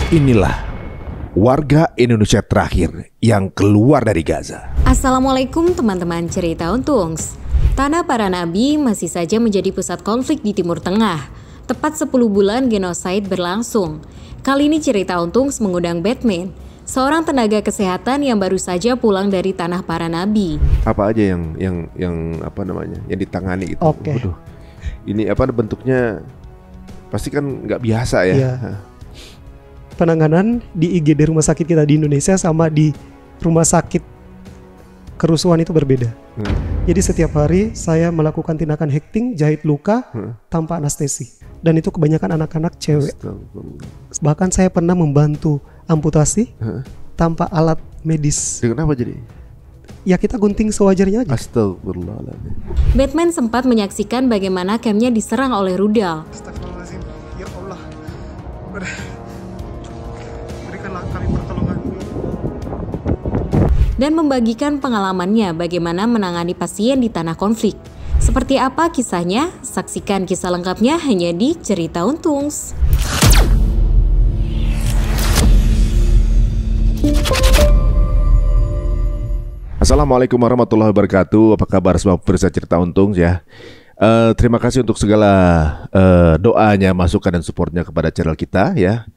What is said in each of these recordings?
Inilah warga Indonesia terakhir yang keluar dari Gaza. Assalamualaikum teman-teman cerita Untungs. Tanah para nabi masih saja menjadi pusat konflik di Timur Tengah. Tepat 10 bulan genosid berlangsung. Kali ini cerita Untungs mengundang Batman, seorang tenaga kesehatan yang baru saja pulang dari tanah para nabi. Apa aja yang ditangani itu? Oke. Waduh, ini bentuknya pasti kan nggak biasa ya. Iya. Penanganan di IGD rumah sakit kita di Indonesia sama di rumah sakit kerusuhan itu berbeda. Jadi setiap hari saya melakukan tindakan hekting, jahit luka tanpa anestesi. Dan itu kebanyakan anak-anak cewek. Bahkan saya pernah membantu amputasi tanpa alat medis. Kenapa jadi? Ya kita gunting sewajarnya aja. Astagfirullahaladzim. Batman sempat menyaksikan bagaimana campnya diserang oleh rudal. Astagfirullahaladzim. Ya Allah. Berikanlah kami pertolongan. Dan membagikan pengalamannya bagaimana menangani pasien di tanah konflik. Seperti apa kisahnya? Saksikan kisah lengkapnya hanya di Cerita Untungs. Assalamualaikum warahmatullahi wabarakatuh. Apa kabar semua pemirsa Cerita Untungs ya? Terima kasih untuk segala doanya, masukan dan supportnya kepada channel kita ya.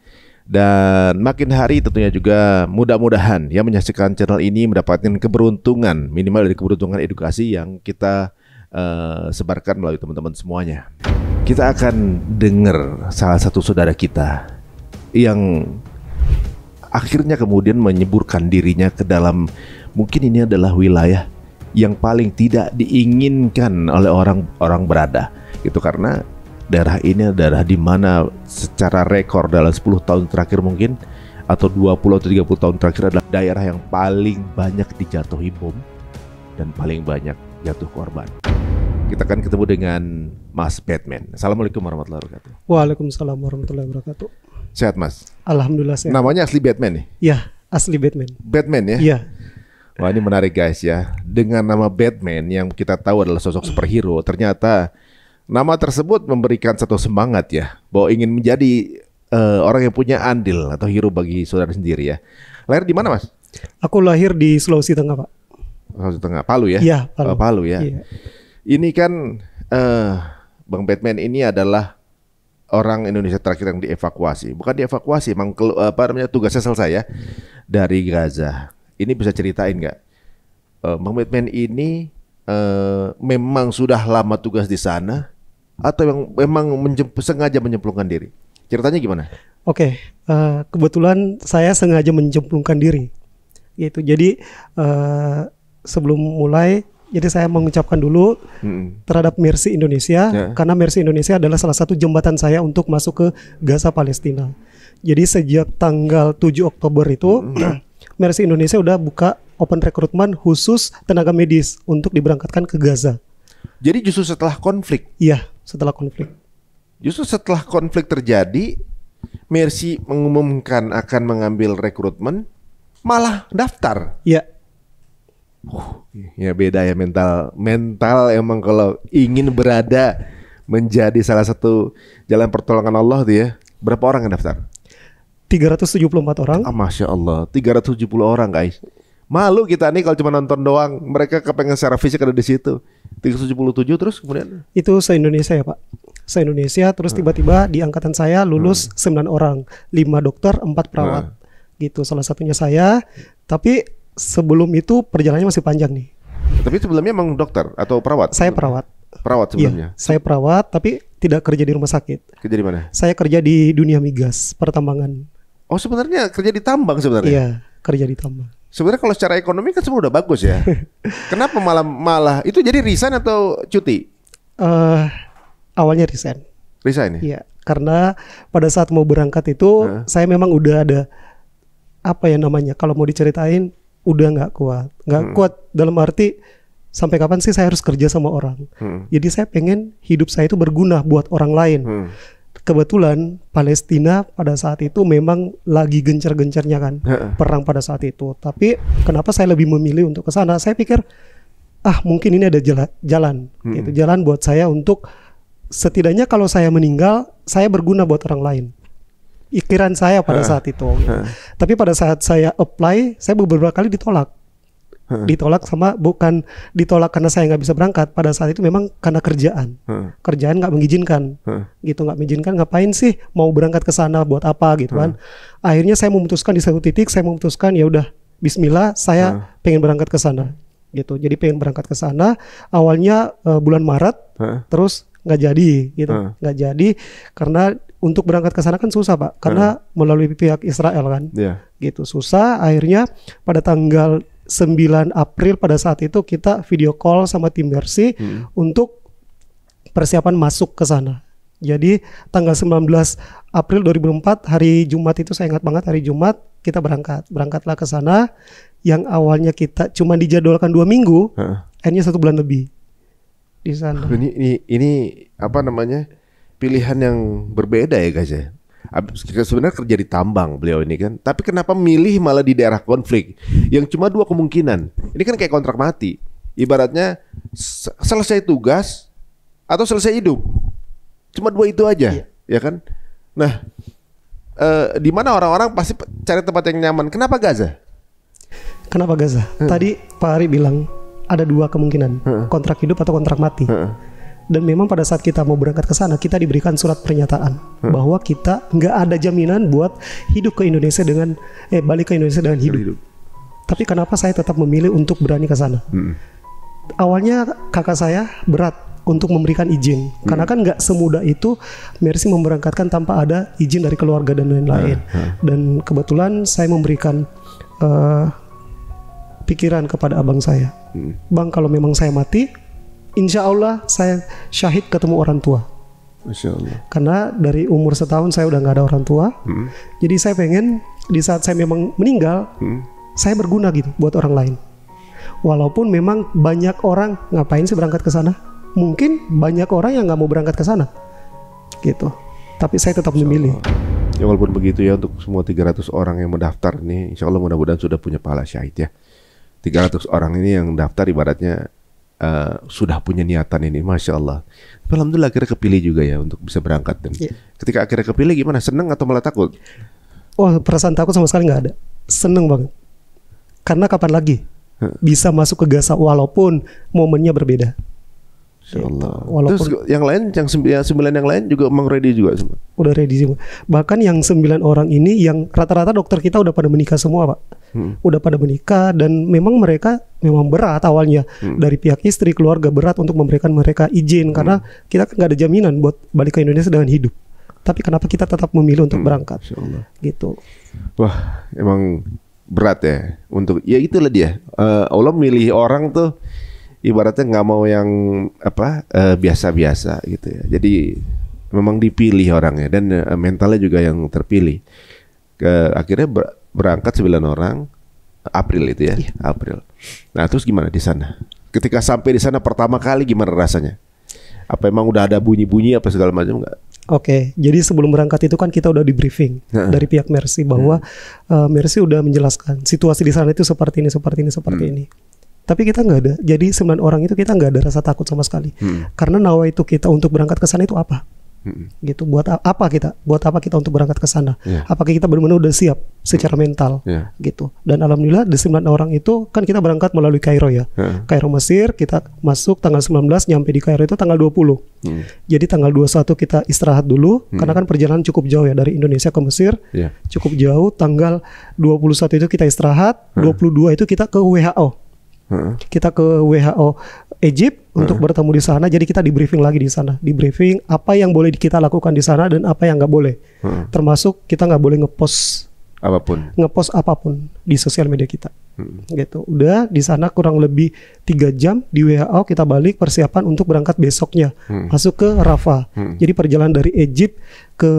Dan makin hari tentunya juga mudah-mudahan yang menyaksikan channel ini mendapatkan keberuntungan, minimal dari keberuntungan edukasi yang kita sebarkan melalui teman-teman semuanya. Kita akan dengar salah satu saudara kita yang akhirnya kemudian menyeburkan dirinya ke dalam, mungkin ini adalah wilayah yang paling tidak diinginkan oleh orang berada. Itu karena daerah ini adalah di mana secara rekor dalam 10 tahun terakhir mungkin, atau 20 atau 30 tahun terakhir adalah daerah yang paling banyak dijatuhi bom dan paling banyak jatuh korban. Kita akan ketemu dengan Mas Batman. Assalamualaikum warahmatullahi wabarakatuh. Waalaikumsalam warahmatullahi wabarakatuh. Sehat Mas? Alhamdulillah sehat. Namanya asli Batman nih? Ya, asli Batman. Batman ya? Iya. Wah, ini menarik guys ya. Dengan nama Batman yang kita tahu adalah sosok superhero, ternyata nama tersebut memberikan satu semangat ya, bahwa ingin menjadi orang yang punya andil atau hero bagi saudara sendiri ya. Lahir di mana Mas? Aku lahir di Sulawesi Tengah, Pak. Sulawesi Tengah, Palu ya? Iya, Palu. Palu ya. Iya. Ini kan Bang Batman ini adalah orang Indonesia terakhir yang dievakuasi. Bukan dievakuasi, emang tugasnya selesai ya dari Gaza. Ini bisa ceritain nggak, Bang Batman ini memang sudah lama tugas di sana atau yang memang sengaja menyemplungkan diri? Ceritanya gimana? Oke, kebetulan saya sengaja mencemplungkan diri. Gitu. Jadi sebelum mulai, jadi saya mengucapkan dulu terhadap Mercy Indonesia, karena Mercy Indonesia adalah salah satu jembatan saya untuk masuk ke Gaza Palestina. Jadi sejak tanggal 7 Oktober itu Mercy Indonesia udah buka open recruitment khusus tenaga medis untuk diberangkatkan ke Gaza. Jadi justru setelah konflik? Iya, setelah konflik. Justru setelah konflik terjadi, Mercy mengumumkan akan mengambil rekrutmen, malah daftar. Iya. Ya beda ya, mental emang kalau ingin berada menjadi salah satu jalan pertolongan Allah tuh ya. Berapa orang yang daftar? 374 orang. Masya Allah, 370 orang guys. Malu kita nih kalau cuma nonton doang. Mereka kepengen secara fisik ada di situ. 377 terus kemudian? Itu se-Indonesia ya Pak. Se-Indonesia, terus tiba-tiba di angkatan saya lulus 9 orang. 5 dokter, 4 perawat. Gitu, salah satunya saya. Tapi sebelum itu perjalanannya masih panjang nih. Tapi sebelumnya emang dokter atau perawat? Saya perawat. Perawat sebelumnya? Iya, saya perawat tapi tidak kerja di rumah sakit. Kerja di mana? Saya kerja di dunia migas, pertambangan. Oh sebenarnya kerja di tambang sebenarnya? Iya, kerja di tambang. Sebenarnya kalau secara ekonomi kan semua udah bagus ya. Kenapa malah itu jadi resign atau cuti? Awalnya resign. Resign ya? Iya, karena pada saat mau berangkat itu saya memang udah ada kalau mau diceritain udah nggak kuat dalam arti sampai kapan sih saya harus kerja sama orang. Jadi saya pengen hidup saya itu berguna buat orang lain. Kebetulan Palestina pada saat itu memang lagi gencar-gencarnya kan perang pada saat itu. Tapi kenapa saya lebih memilih untuk ke sana? Saya pikir mungkin ini ada jalan gitu, jalan buat saya untuk setidaknya kalau saya meninggal saya berguna buat orang lain. pikiran saya pada saat itu. Gitu. Tapi pada saat saya apply, saya beberapa kali ditolak. Ditolak bukan ditolak karena saya nggak bisa berangkat. Pada saat itu memang karena kerjaan nggak mengizinkan, gitu, nggak mengizinkan. Ngapain sih mau berangkat ke sana, buat apa gitu kan? Akhirnya saya memutuskan di satu titik, saya memutuskan ya udah, Bismillah, saya pengen berangkat ke sana, gitu. Jadi pengen berangkat ke sana. Awalnya bulan Maret, terus nggak jadi, gitu, nggak jadi karena untuk berangkat ke sana kan susah Pak, karena melalui pihak Israel kan, gitu, susah. Akhirnya pada tanggal 9 April pada saat itu kita video call sama tim Mercy untuk persiapan masuk ke sana. Jadi tanggal 19 April 2004 hari Jumat itu, saya ingat banget, hari Jumat kita berangkatlah ke sana. Yang awalnya kita cuma dijadwalkan 2 minggu, akhirnya 1 bulan lebih di sana. Ini apa namanya, pilihan yang berbeda ya guys ya. Sebenarnya kerja di tambang beliau ini kan, tapi kenapa milih malah di daerah konflik yang cuma 2 kemungkinan? Ini kan kayak kontrak mati, ibaratnya selesai tugas atau selesai hidup, cuma 2 itu aja, ya kan? Nah, di mana orang-orang pasti cari tempat yang nyaman. Kenapa Gaza? Kenapa Gaza? Tadi Pak Ari bilang ada 2 kemungkinan, kontrak hidup atau kontrak mati. Dan memang pada saat kita mau berangkat ke sana, kita diberikan surat pernyataan bahwa kita nggak ada jaminan buat hidup ke Indonesia dengan balik ke Indonesia dengan hidup. Tapi kenapa saya tetap memilih untuk berani ke sana? Awalnya kakak saya berat untuk memberikan izin, karena kan nggak semudah itu Mercy memberangkatkan tanpa ada izin dari keluarga dan lain-lain. Dan kebetulan saya memberikan pikiran kepada abang saya, Bang, kalau memang saya mati, insya Allah saya syahid ketemu orang tua. Masya Allah. Karena dari umur setahun saya udah nggak ada orang tua. Jadi saya pengen di saat saya memang meninggal, saya berguna gitu buat orang lain. Walaupun memang banyak orang ngapain sih berangkat ke sana. Mungkin banyak orang yang nggak mau berangkat ke sana, gitu. Tapi saya tetap memilih. Ya walaupun begitu ya, untuk semua 300 orang yang mendaftar nih, insya Allah mudah-mudahan sudah punya pahala syahid ya. 300 orang ini yang daftar ibaratnya sudah punya niatan ini, Masya Allah. Alhamdulillah akhirnya kepilih juga ya untuk bisa berangkat. Dan ketika akhirnya kepilih gimana? Seneng atau malah takut? Wah, perasaan takut sama sekali nggak ada. Seneng banget. Karena kapan lagi bisa masuk ke Gaza walaupun momennya berbeda. Insya Allah. Walaupun terus yang lain, yang 9 yang lain juga emang ready juga semua? Udah ready semua. Bahkan yang 9 orang ini yang rata-rata dokter kita udah pada menikah semua Pak. Udah pada menikah, dan memang mereka memang berat awalnya dari pihak istri, keluarga berat untuk memberikan mereka izin karena kita kan nggak ada jaminan buat balik ke Indonesia dengan hidup. Tapi kenapa kita tetap memilih untuk berangkat? Gitu. Wah, emang berat ya untuk, ya itulah dia. Allah milih orang tuh ibaratnya nggak mau yang biasa-biasa gitu ya. Jadi memang dipilih orangnya, dan mentalnya juga yang terpilih. Akhirnya berangkat 9 orang April itu ya, April. Nah terus gimana di sana? Ketika sampai di sana pertama kali gimana rasanya? Apa emang udah ada bunyi-bunyi apa segala macam nggak? Oke, jadi sebelum berangkat itu kan kita udah di briefing dari pihak Mercy bahwa Mercy udah menjelaskan situasi di sana itu seperti ini, seperti ini. Tapi kita nggak ada. Jadi 9 orang itu kita nggak ada rasa takut sama sekali. Karena nawa itu kita untuk berangkat ke sana itu apa? Gitu. Buat apa kita untuk berangkat ke sana? Apakah kita benar-benar udah siap secara mental? Gitu. Dan alhamdulillah di 9 orang itu kan kita berangkat melalui Kairo ya. Kairo Mesir, kita masuk tanggal 19, nyampe di Kairo itu tanggal 20. Jadi tanggal 21 kita istirahat dulu karena kan perjalanan cukup jauh ya dari Indonesia ke Mesir. Cukup jauh. Tanggal 21 itu kita istirahat, 22 itu kita ke WHO. Kita ke WHO Egypt untuk bertemu di sana. Jadi kita di briefing lagi di sana. Di briefing apa yang boleh kita lakukan di sana dan apa yang nggak boleh. Termasuk kita nggak boleh ngepost apapun di sosial media kita. Gitu. Udah di sana kurang lebih 3 jam di WHO, kita balik persiapan untuk berangkat besoknya masuk ke Rafah. Jadi perjalanan dari Egypt ke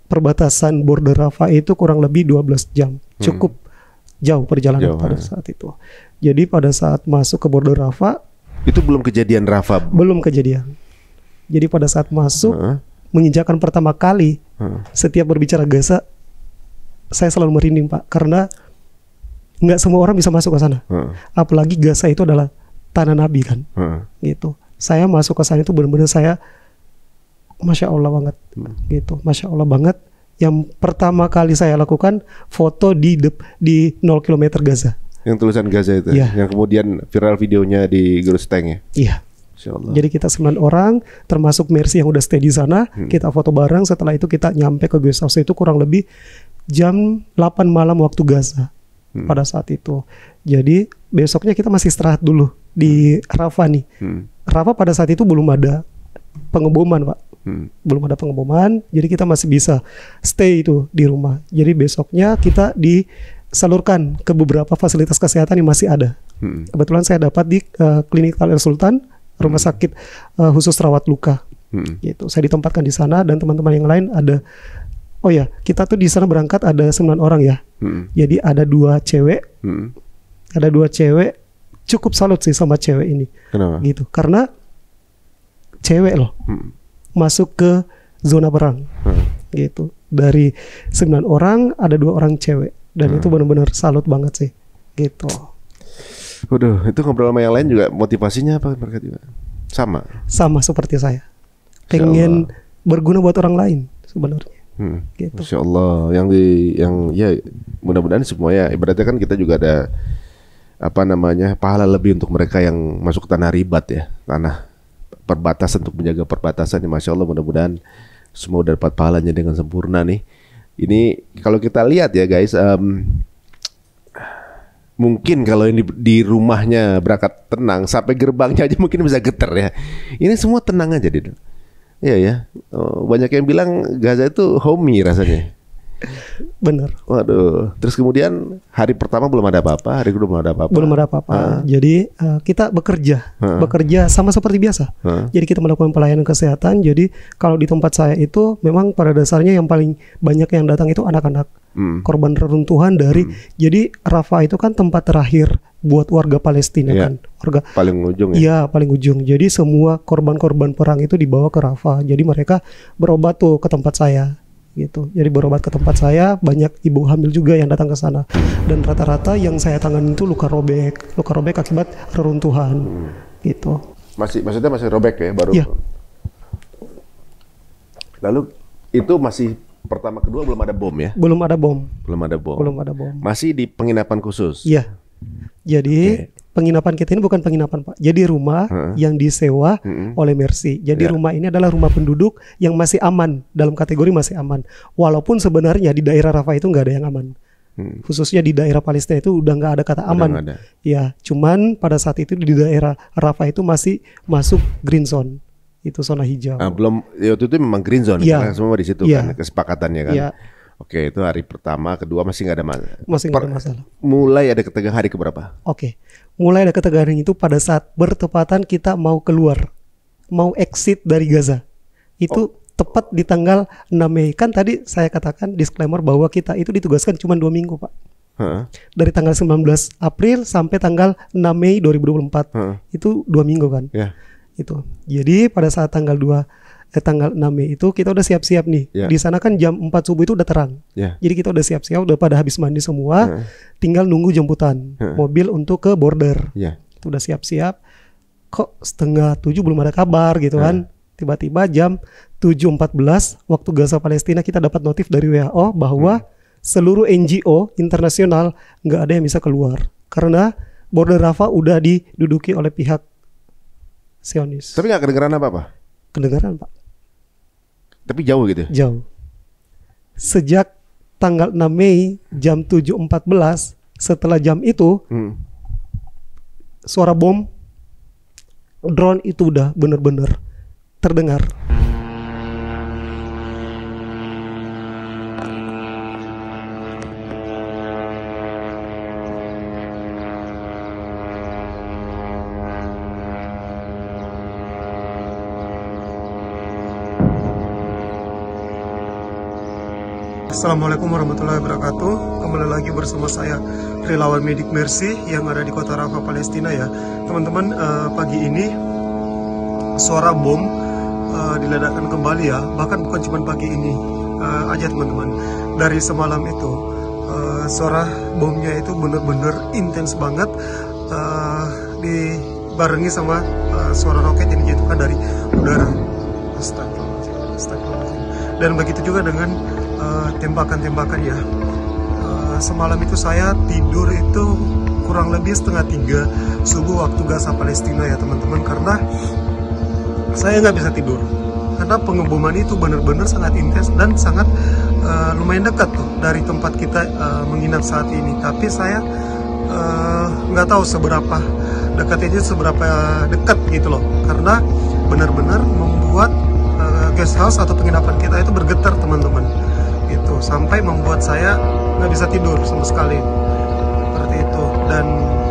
perbatasan border Rafah itu kurang lebih 12 jam. Cukup jauh perjalanan pada saat itu. Jadi pada saat masuk ke border Rafah, itu belum kejadian Rafah. Belum kejadian. Jadi pada saat masuk menginjakan pertama kali, setiap berbicara Gaza, saya selalu merinding Pak, karena nggak semua orang bisa masuk ke sana. Apalagi Gaza itu adalah tanah Nabi kan. Gitu. Saya masuk ke sana itu benar-benar saya Masya Allah banget. Gitu. Masya Allah banget. Yang pertama kali saya lakukan foto di 0 km Gaza. Yang tulisan Gaza itu, Iya. yang kemudian viral videonya di Grus Tank ya. Iya. Insya Allah. Jadi kita 9 orang, termasuk Mercy yang udah stay di sana, kita foto bareng. Setelah itu kita nyampe ke guest house itu kurang lebih jam 8 malam waktu Gaza pada saat itu. Jadi besoknya kita masih istirahat dulu di Rafah nih. Rafah pada saat itu belum ada pengeboman, Pak. Belum ada pengeboman, jadi kita masih bisa stay itu di rumah. Jadi besoknya kita disalurkan ke beberapa fasilitas kesehatan yang masih ada. Kebetulan saya dapat di klinik Al Sultan, rumah sakit khusus rawat luka. Gitu. Saya ditempatkan di sana dan teman-teman yang lain ada. Oh ya, kita tuh di sana berangkat ada 9 orang ya. Jadi ada 2 cewek. Ada 2 cewek. Cukup salut sih sama cewek ini. Kenapa? Gitu. Karena cewek loh. Masuk ke zona perang. Gitu. Dari 9 orang ada 2 orang cewek dan itu benar-benar salut banget sih. Gitu. Waduh, itu ngobrol sama yang lain juga motivasinya apa mereka juga? Sama Seperti saya. Pengen berguna buat orang lain sebenarnya. Gitu. Masya Allah, yang ya mudah-mudahan semuanya. Ibaratnya kan kita juga ada pahala lebih untuk mereka yang masuk ke tanah ribat ya, tanah perbatasan, untuk menjaga perbatasan. Ya, Masya Allah, mudah-mudahan semua dapat pahalanya dengan sempurna nih. Ini kalau kita lihat ya guys, mungkin kalau ini di rumahnya berangkat tenang, sampai gerbangnya aja mungkin bisa getar ya. Ini semua tenang aja deh. Iya ya. Banyak yang bilang Gaza itu homey rasanya. Bener. Waduh. Terus kemudian hari pertama belum ada apa-apa, hari kedua belum ada apa-apa. Belum ada apa-apa. Jadi kita bekerja sama seperti biasa. Jadi kita melakukan pelayanan kesehatan. Jadi kalau di tempat saya itu memang pada dasarnya yang paling banyak yang datang itu anak-anak. Korban reruntuhan dari. Jadi Rafah itu kan tempat terakhir buat warga Palestina kan. Warga paling ujung ya. Iya, paling ujung. Jadi semua korban-korban perang itu dibawa ke Rafah. Jadi mereka berobat tuh ke tempat saya. Gitu. Jadi berobat ke tempat saya, banyak ibu hamil juga yang datang ke sana. Dan rata-rata yang saya tangani itu luka robek akibat reruntuhan. Gitu. Maksudnya masih robek ya baru. Iya. Lalu itu masih pertama kedua belum ada bom ya? Belum ada bom. Belum ada bom. Masih di penginapan khusus. Iya. Jadi penginapan kita ini bukan penginapan, Pak. Jadi rumah yang disewa oleh Mercy. Jadi rumah ini adalah rumah penduduk yang masih aman, dalam kategori masih aman. Walaupun sebenarnya di daerah Rafah itu nggak ada yang aman. Khususnya di daerah Palestina itu udah nggak ada kata aman. Ya, cuman pada saat itu di daerah Rafah itu masih masuk green zone. Itu zona hijau. Belum, ya waktu itu memang green zone karena semua di situ kan kesepakatannya kan. Oke, itu hari pertama, kedua masih nggak ada masalah. Masih nggak ada masalah. Mulai ada ketegangan hari keberapa? Oke, mulai ada ketegangan itu pada saat bertepatan kita mau keluar, mau exit dari Gaza. Itu tepat di tanggal 6 Mei. Kan tadi saya katakan disclaimer bahwa kita itu ditugaskan cuma 2 minggu, Pak. Dari tanggal 19 April sampai tanggal 6 Mei 2024. Itu 2 minggu kan. Itu. Jadi pada saat tanggal 6 Mei itu kita udah siap-siap nih. Di sana kan jam 4 subuh itu udah terang. Jadi kita udah siap-siap, udah pada habis mandi semua. Tinggal nunggu jemputan mobil untuk ke border. Itu udah siap-siap. Kok setengah 7 belum ada kabar gitu kan. Tiba-tiba jam 7.14 waktu Gaza Palestina kita dapat notif dari WHO bahwa seluruh NGO internasional nggak ada yang bisa keluar. Karena border Rafah udah diduduki oleh pihak Zionis. Tapi nggak kedengeran apa-apa? Kedengeran, Pak. Tapi jauh gitu? Jauh. Sejak tanggal 6 Mei jam 7.14, setelah jam itu suara bom drone itu udah bener-bener terdengar. Assalamualaikum warahmatullahi wabarakatuh. Kembali lagi bersama saya relawan medik Mercy yang ada di kota Rafah, Palestina ya. Teman-teman, pagi ini suara bom diledakkan kembali ya. Bahkan bukan cuma pagi ini aja teman-teman. Dari semalam itu suara bomnya itu bener-bener intens banget, dibarengi sama suara roket yang dijatuhkan dari udara. Astagfirullahaladzim. Dan begitu juga dengan tembakan-tembakan ya. Semalam itu saya tidur itu kurang lebih 2:30 subuh waktu Gaza Palestina ya teman-teman, karena saya nggak bisa tidur karena pengeboman itu benar-benar sangat intens dan sangat lumayan dekat tuh dari tempat kita menginap saat ini. Tapi saya nggak tahu seberapa dekatnya, seberapa dekat gitu loh, karena benar-benar membuat guest house atau penginapan kita itu bergetar teman-teman, gitu, sampai membuat saya nggak bisa tidur sama sekali seperti itu. Dan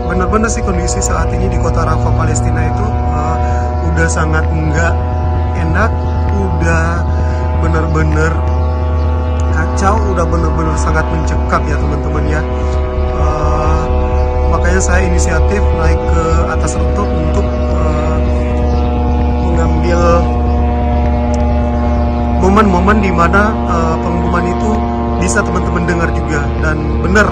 benar-benar sih kondisi saat ini di kota Rafah Palestina itu udah sangat nggak enak, udah benar-benar kacau, udah benar-benar sangat mencekam ya teman-teman ya. Makanya saya inisiatif naik ke atas rooftop untuk mengambil momen-momen di mana pengumuman itu bisa teman-teman dengar juga. Dan benar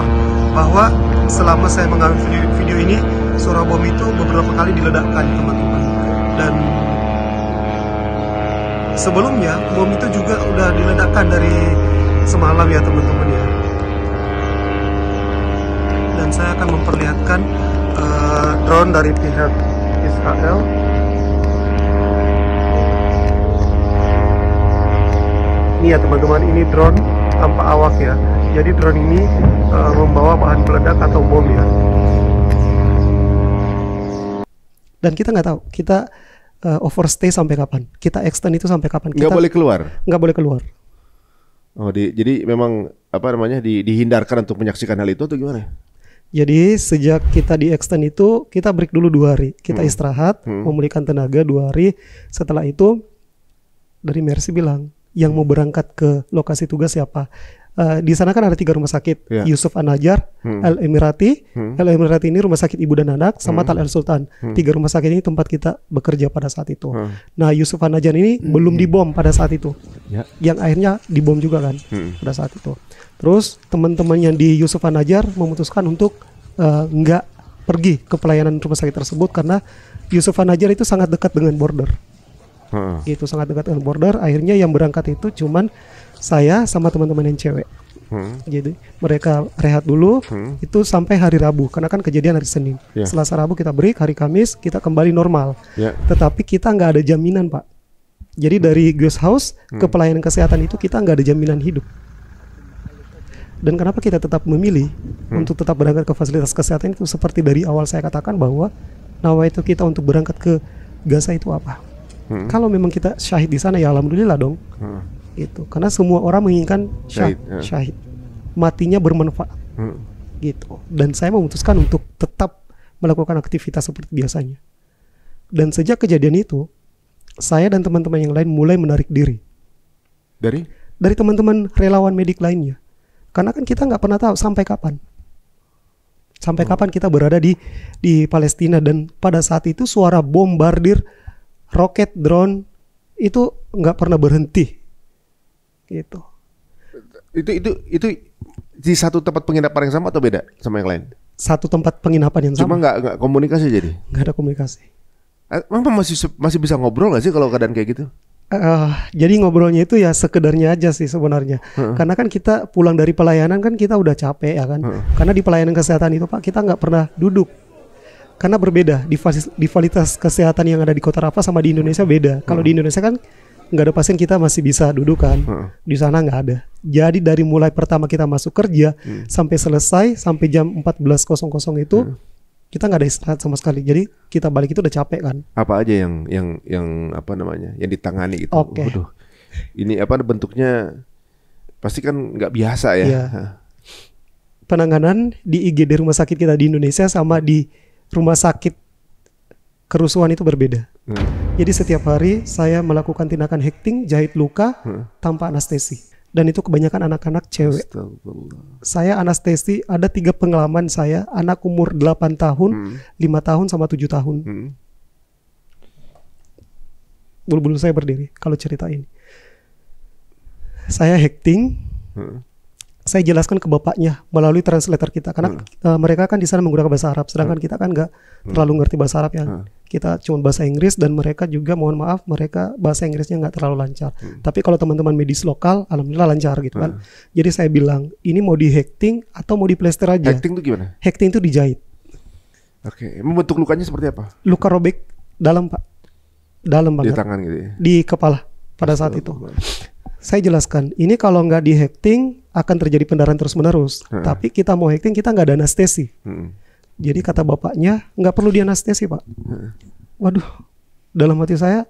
bahwa selama saya mengambil video ini, suara bom itu beberapa kali diledakkan teman-teman. Dan sebelumnya bom itu juga udah diledakkan dari semalam ya teman-teman ya. Dan saya akan memperlihatkan drone dari pihak Israel. Ini ya teman-teman, ini drone tanpa awak ya. Jadi drone ini membawa bahan peledak atau bom ya. Dan kita nggak tahu kita overstay sampai kapan, kita extend itu sampai kapan. Nggak boleh keluar. Nggak boleh keluar. Oh, jadi memang apa namanya dihindarkan untuk menyaksikan hal itu atau gimana? Jadi sejak kita di extend itu kita break dulu 2 hari, kita istirahat, memulihkan tenaga 2 hari. Setelah itu dari Mercy bilang yang mau berangkat ke lokasi tugas siapa? Di sana kan ada 3 rumah sakit, Yusuf An-Najjar, Al Emirati, Al Emirati ini rumah sakit ibu dan anak, sama Tal El Sultan. 3 rumah sakit ini tempat kita bekerja pada saat itu. Nah Yusuf An-Najjar ini belum dibom pada saat itu, yang akhirnya dibom juga kan pada saat itu. Terus teman-teman yang di Yusuf An-Najjar memutuskan untuk nggak pergi ke pelayanan rumah sakit tersebut karena Yusuf An-Najjar itu sangat dekat dengan border. Itu sangat dekat dengan border. Akhirnya yang berangkat itu cuman saya sama teman-teman yang cewek. Jadi mereka rehat dulu itu sampai hari Rabu, karena kan kejadian hari Senin. Selasa Rabu kita break, hari Kamis kita kembali normal. Tetapi kita nggak ada jaminan Pak. Jadi dari guest house ke pelayanan kesehatan itu kita nggak ada jaminan hidup. Dan kenapa kita tetap memilih untuk tetap berangkat ke fasilitas kesehatan itu, seperti dari awal saya katakan bahwa nawaitu kita untuk berangkat ke Gaza itu apa? Kalau memang kita syahid di sana ya alhamdulillah dong. Gitu. Karena semua orang menginginkan syahid. Matinya bermanfaat. Gitu. Dan saya memutuskan untuk tetap melakukan aktivitas seperti biasanya. Dan sejak kejadian itu, saya dan teman-teman yang lain mulai menarik diri. Dari teman-teman relawan medik lainnya. Karena kan kita nggak pernah tahu sampai kapan. Sampai kapan kita berada di Palestina. Dan pada saat itu suara bombardir, roket, drone itu nggak pernah berhenti. Gitu. Itu di satu tempat penginapan yang sama atau beda sama yang lain? Satu tempat penginapan yang sama. Cuma nggak komunikasi jadi? Nggak ada komunikasi. Emang masih bisa ngobrol nggak sih kalau keadaan kayak gitu? Jadi ngobrolnya itu ya sekedarnya aja sih sebenarnya. Karena kan kita pulang dari pelayanan kan kita udah capek ya kan. Karena di pelayanan kesehatan itu Pak kita nggak pernah duduk. Karena berbeda di fasilitas kesehatan yang ada di Kota Rafah sama di Indonesia beda. Kalau di Indonesia kan nggak ada pasien kita masih bisa duduk kan. Di sana nggak ada. Jadi dari mulai pertama kita masuk kerja sampai selesai sampai jam 14.00 itu kita nggak ada istirahat sama sekali. Jadi kita balik itu udah capek kan. Apa aja yang apa namanya yang ditangani gitu? Waduh, ini apa bentuknya pasti kan nggak biasa ya. Penanganan di IGD rumah sakit kita di Indonesia sama di rumah sakit kerusuhan itu berbeda. Jadi setiap hari saya melakukan tindakan hekting, jahit luka tanpa anestesi. Dan itu kebanyakan anak-anak cewek. Saya anestesi, ada 3 pengalaman saya, anak umur 8 tahun, 5 tahun sama 7 tahun. Bulu-bulu saya berdiri kalau cerita ini. Saya hekting, saya jelaskan ke bapaknya melalui translator kita karena mereka kan di sana menggunakan bahasa Arab, sedangkan kita kan nggak terlalu ngerti bahasa Arab ya. Kita cuma bahasa Inggris dan mereka juga mohon maaf mereka bahasa Inggrisnya nggak terlalu lancar. Tapi kalau teman-teman medis lokal, alhamdulillah lancar gitu kan. Jadi saya bilang ini mau di hecting atau mau di plester aja. Hecting itu gimana? Hecting itu dijahit. Oke, membentuk lukanya seperti apa? Luka robek dalam Pak, dalam Di banget. tangan gitu ya? Di kepala pada saat itu. Saya jelaskan, ini kalau nggak di hecting akan terjadi pendarahan terus-menerus. Tapi kita mau hecting, kita nggak ada anestesi. Jadi kata bapaknya, nggak perlu di anestesi Pak. Waduh, dalam hati saya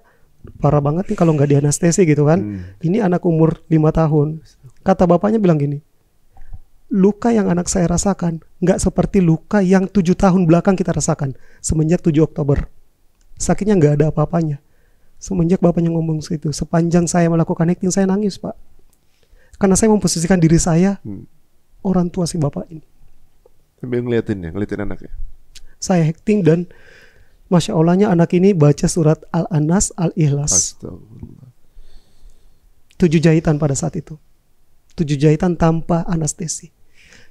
parah banget nih kalau nggak di anestesi gitu kan. Ini anak umur 5 tahun. Kata bapaknya bilang gini, luka yang anak saya rasakan nggak seperti luka yang 7 tahun belakang kita rasakan semenjak 7 Oktober. Sakitnya nggak ada apa-apanya. Semenjak bapaknya ngomong situ, sepanjang saya melakukan hecting saya nangis Pak. Karena saya memposisikan diri saya orang tua si bapak ini. Sambil ngeliatin anaknya. Saya hecting dan Masya Allahnya anak ini baca surat Al-Anas, Al-Ikhlas. Astagfirullah. 7 jahitan pada saat itu. 7 jahitan tanpa anestesi.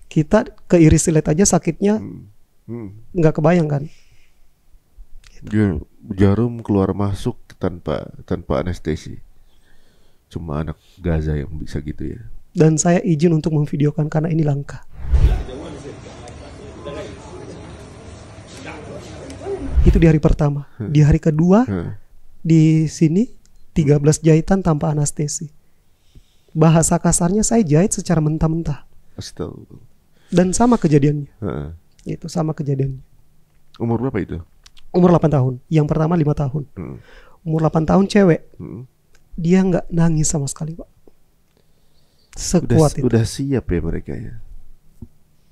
Kita keiris silet aja sakitnya nggak kebayang kan. Jarum keluar masuk tanpa anestesi. Cuma anak Gaza yang bisa gitu ya. Dan saya izin untuk memvideokan karena ini langka. Itu di hari pertama. Di hari kedua di sini 13 jahitan tanpa anestesi. Bahasa kasarnya saya jahit secara mentah-mentah. Astagfirullah. Dan sama kejadiannya. Itu sama kejadiannya. Umur berapa itu? Umur 8 tahun. Yang pertama 5 tahun. Umur 8 tahun cewek. Dia nggak nangis sama sekali Pak. Sekuat itu. Udah siap ya mereka ya.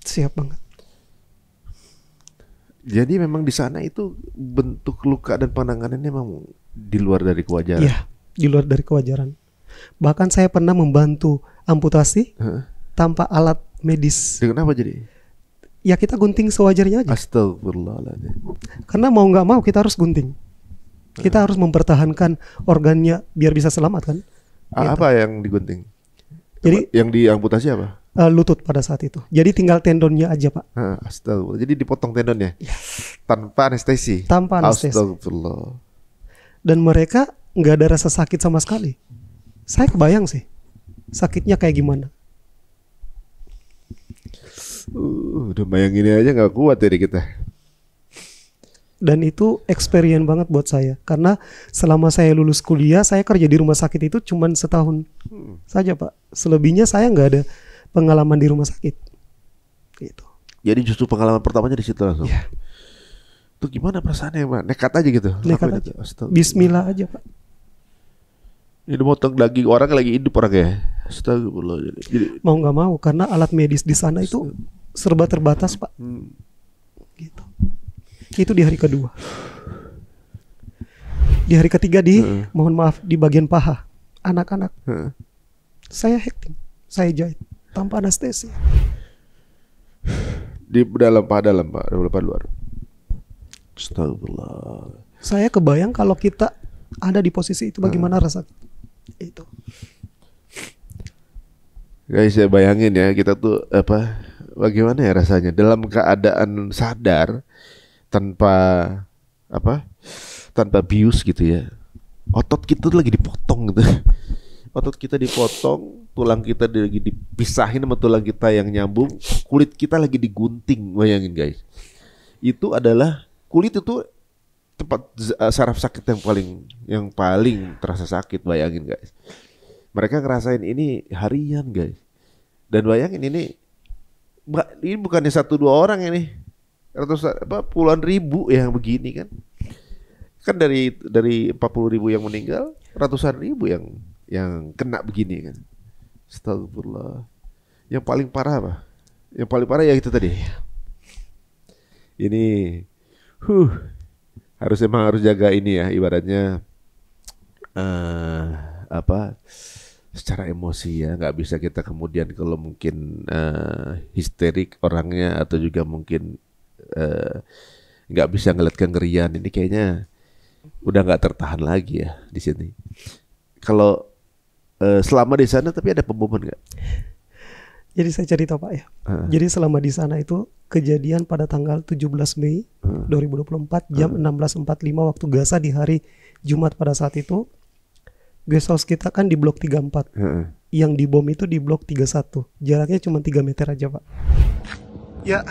Siap banget. Jadi memang di sana itu bentuk luka dan penanganannya memang di luar dari kewajaran. Iya, di luar dari kewajaran. Bahkan saya pernah membantu amputasi tanpa alat medis. Dengan apa jadi? Ya kita gunting sewajarnya aja. Astagfirullahaladzim. Karena mau nggak mau kita harus gunting. Kita harus mempertahankan organnya biar bisa selamat kan. Apa yang digunting? Jadi yang diamputasi apa? Lutut pada saat itu. Jadi tinggal tendonnya aja Pak. Astagfirullah. Jadi dipotong tendonnya? Tanpa anestesi? Tanpa anestesi. Astagfirullah. Dan mereka nggak ada rasa sakit sama sekali. Saya kebayang sih sakitnya kayak gimana. Udah bayangin aja nggak kuat dari kita. Dan itu experience banget buat saya. Karena selama saya lulus kuliah, saya kerja di rumah sakit itu cuma setahun saja Pak. Selebihnya saya nggak ada pengalaman di rumah sakit. Gitu. Jadi justru pengalaman pertamanya di situ langsung. Ya. Itu gimana perasaannya Pak? Nekat aja gitu? Nekat aja. Bismillah aja Pak. Ini motong daging orang lagi hidup orangnya. Astagfirullah. Jadi mau nggak mau karena alat medis di sana itu serba terbatas Pak. Gitu. Itu di hari kedua. Di hari ketiga mohon maaf di bagian paha anak-anak. Saya hecting, saya jahit tanpa anestesi. Di dalam paha dalam Pak, luar. Astagfirullah. Saya kebayang kalau kita ada di posisi itu bagaimana rasanya. Itu. Guys, saya bayangin ya kita tuh bagaimana ya rasanya dalam keadaan sadar tanpa bius gitu ya. Otot kita tuh lagi dipotong gitu. Otot kita dipotong, tulang kita lagi dipisahin sama tulang kita yang nyambung, kulit kita lagi digunting. Bayangin guys. Itu adalah kulit itu tempat saraf sakit yang paling terasa sakit. Bayangin guys. Mereka ngerasain ini harian guys. Dan bayangin ini bukannya 1-2 orang ini. Puluhan ribu yang begini kan. Kan dari 40.000 yang meninggal, ratusan ribu yang kena begini kan. Astagfirullah. Yang paling parah apa? Yang paling parah ya itu tadi. Ini harus jaga ini ya, ibaratnya secara emosi ya, nggak bisa kita kemudian kalau mungkin histerik orangnya atau juga mungkin nggak bisa ngeliat kengerian ini kayaknya udah nggak tertahan lagi ya di sini. Kalau selama di sana tapi ada pemboman nggak? Jadi saya cerita Pak ya. Jadi selama di sana itu kejadian pada tanggal 17 Mei 2024 jam 16.45 waktu Gaza di hari Jumat pada saat itu. Guest house kita kan di blok 34. Yang dibom itu di blok 31. Jaraknya cuma 3 meter aja Pak. Ya,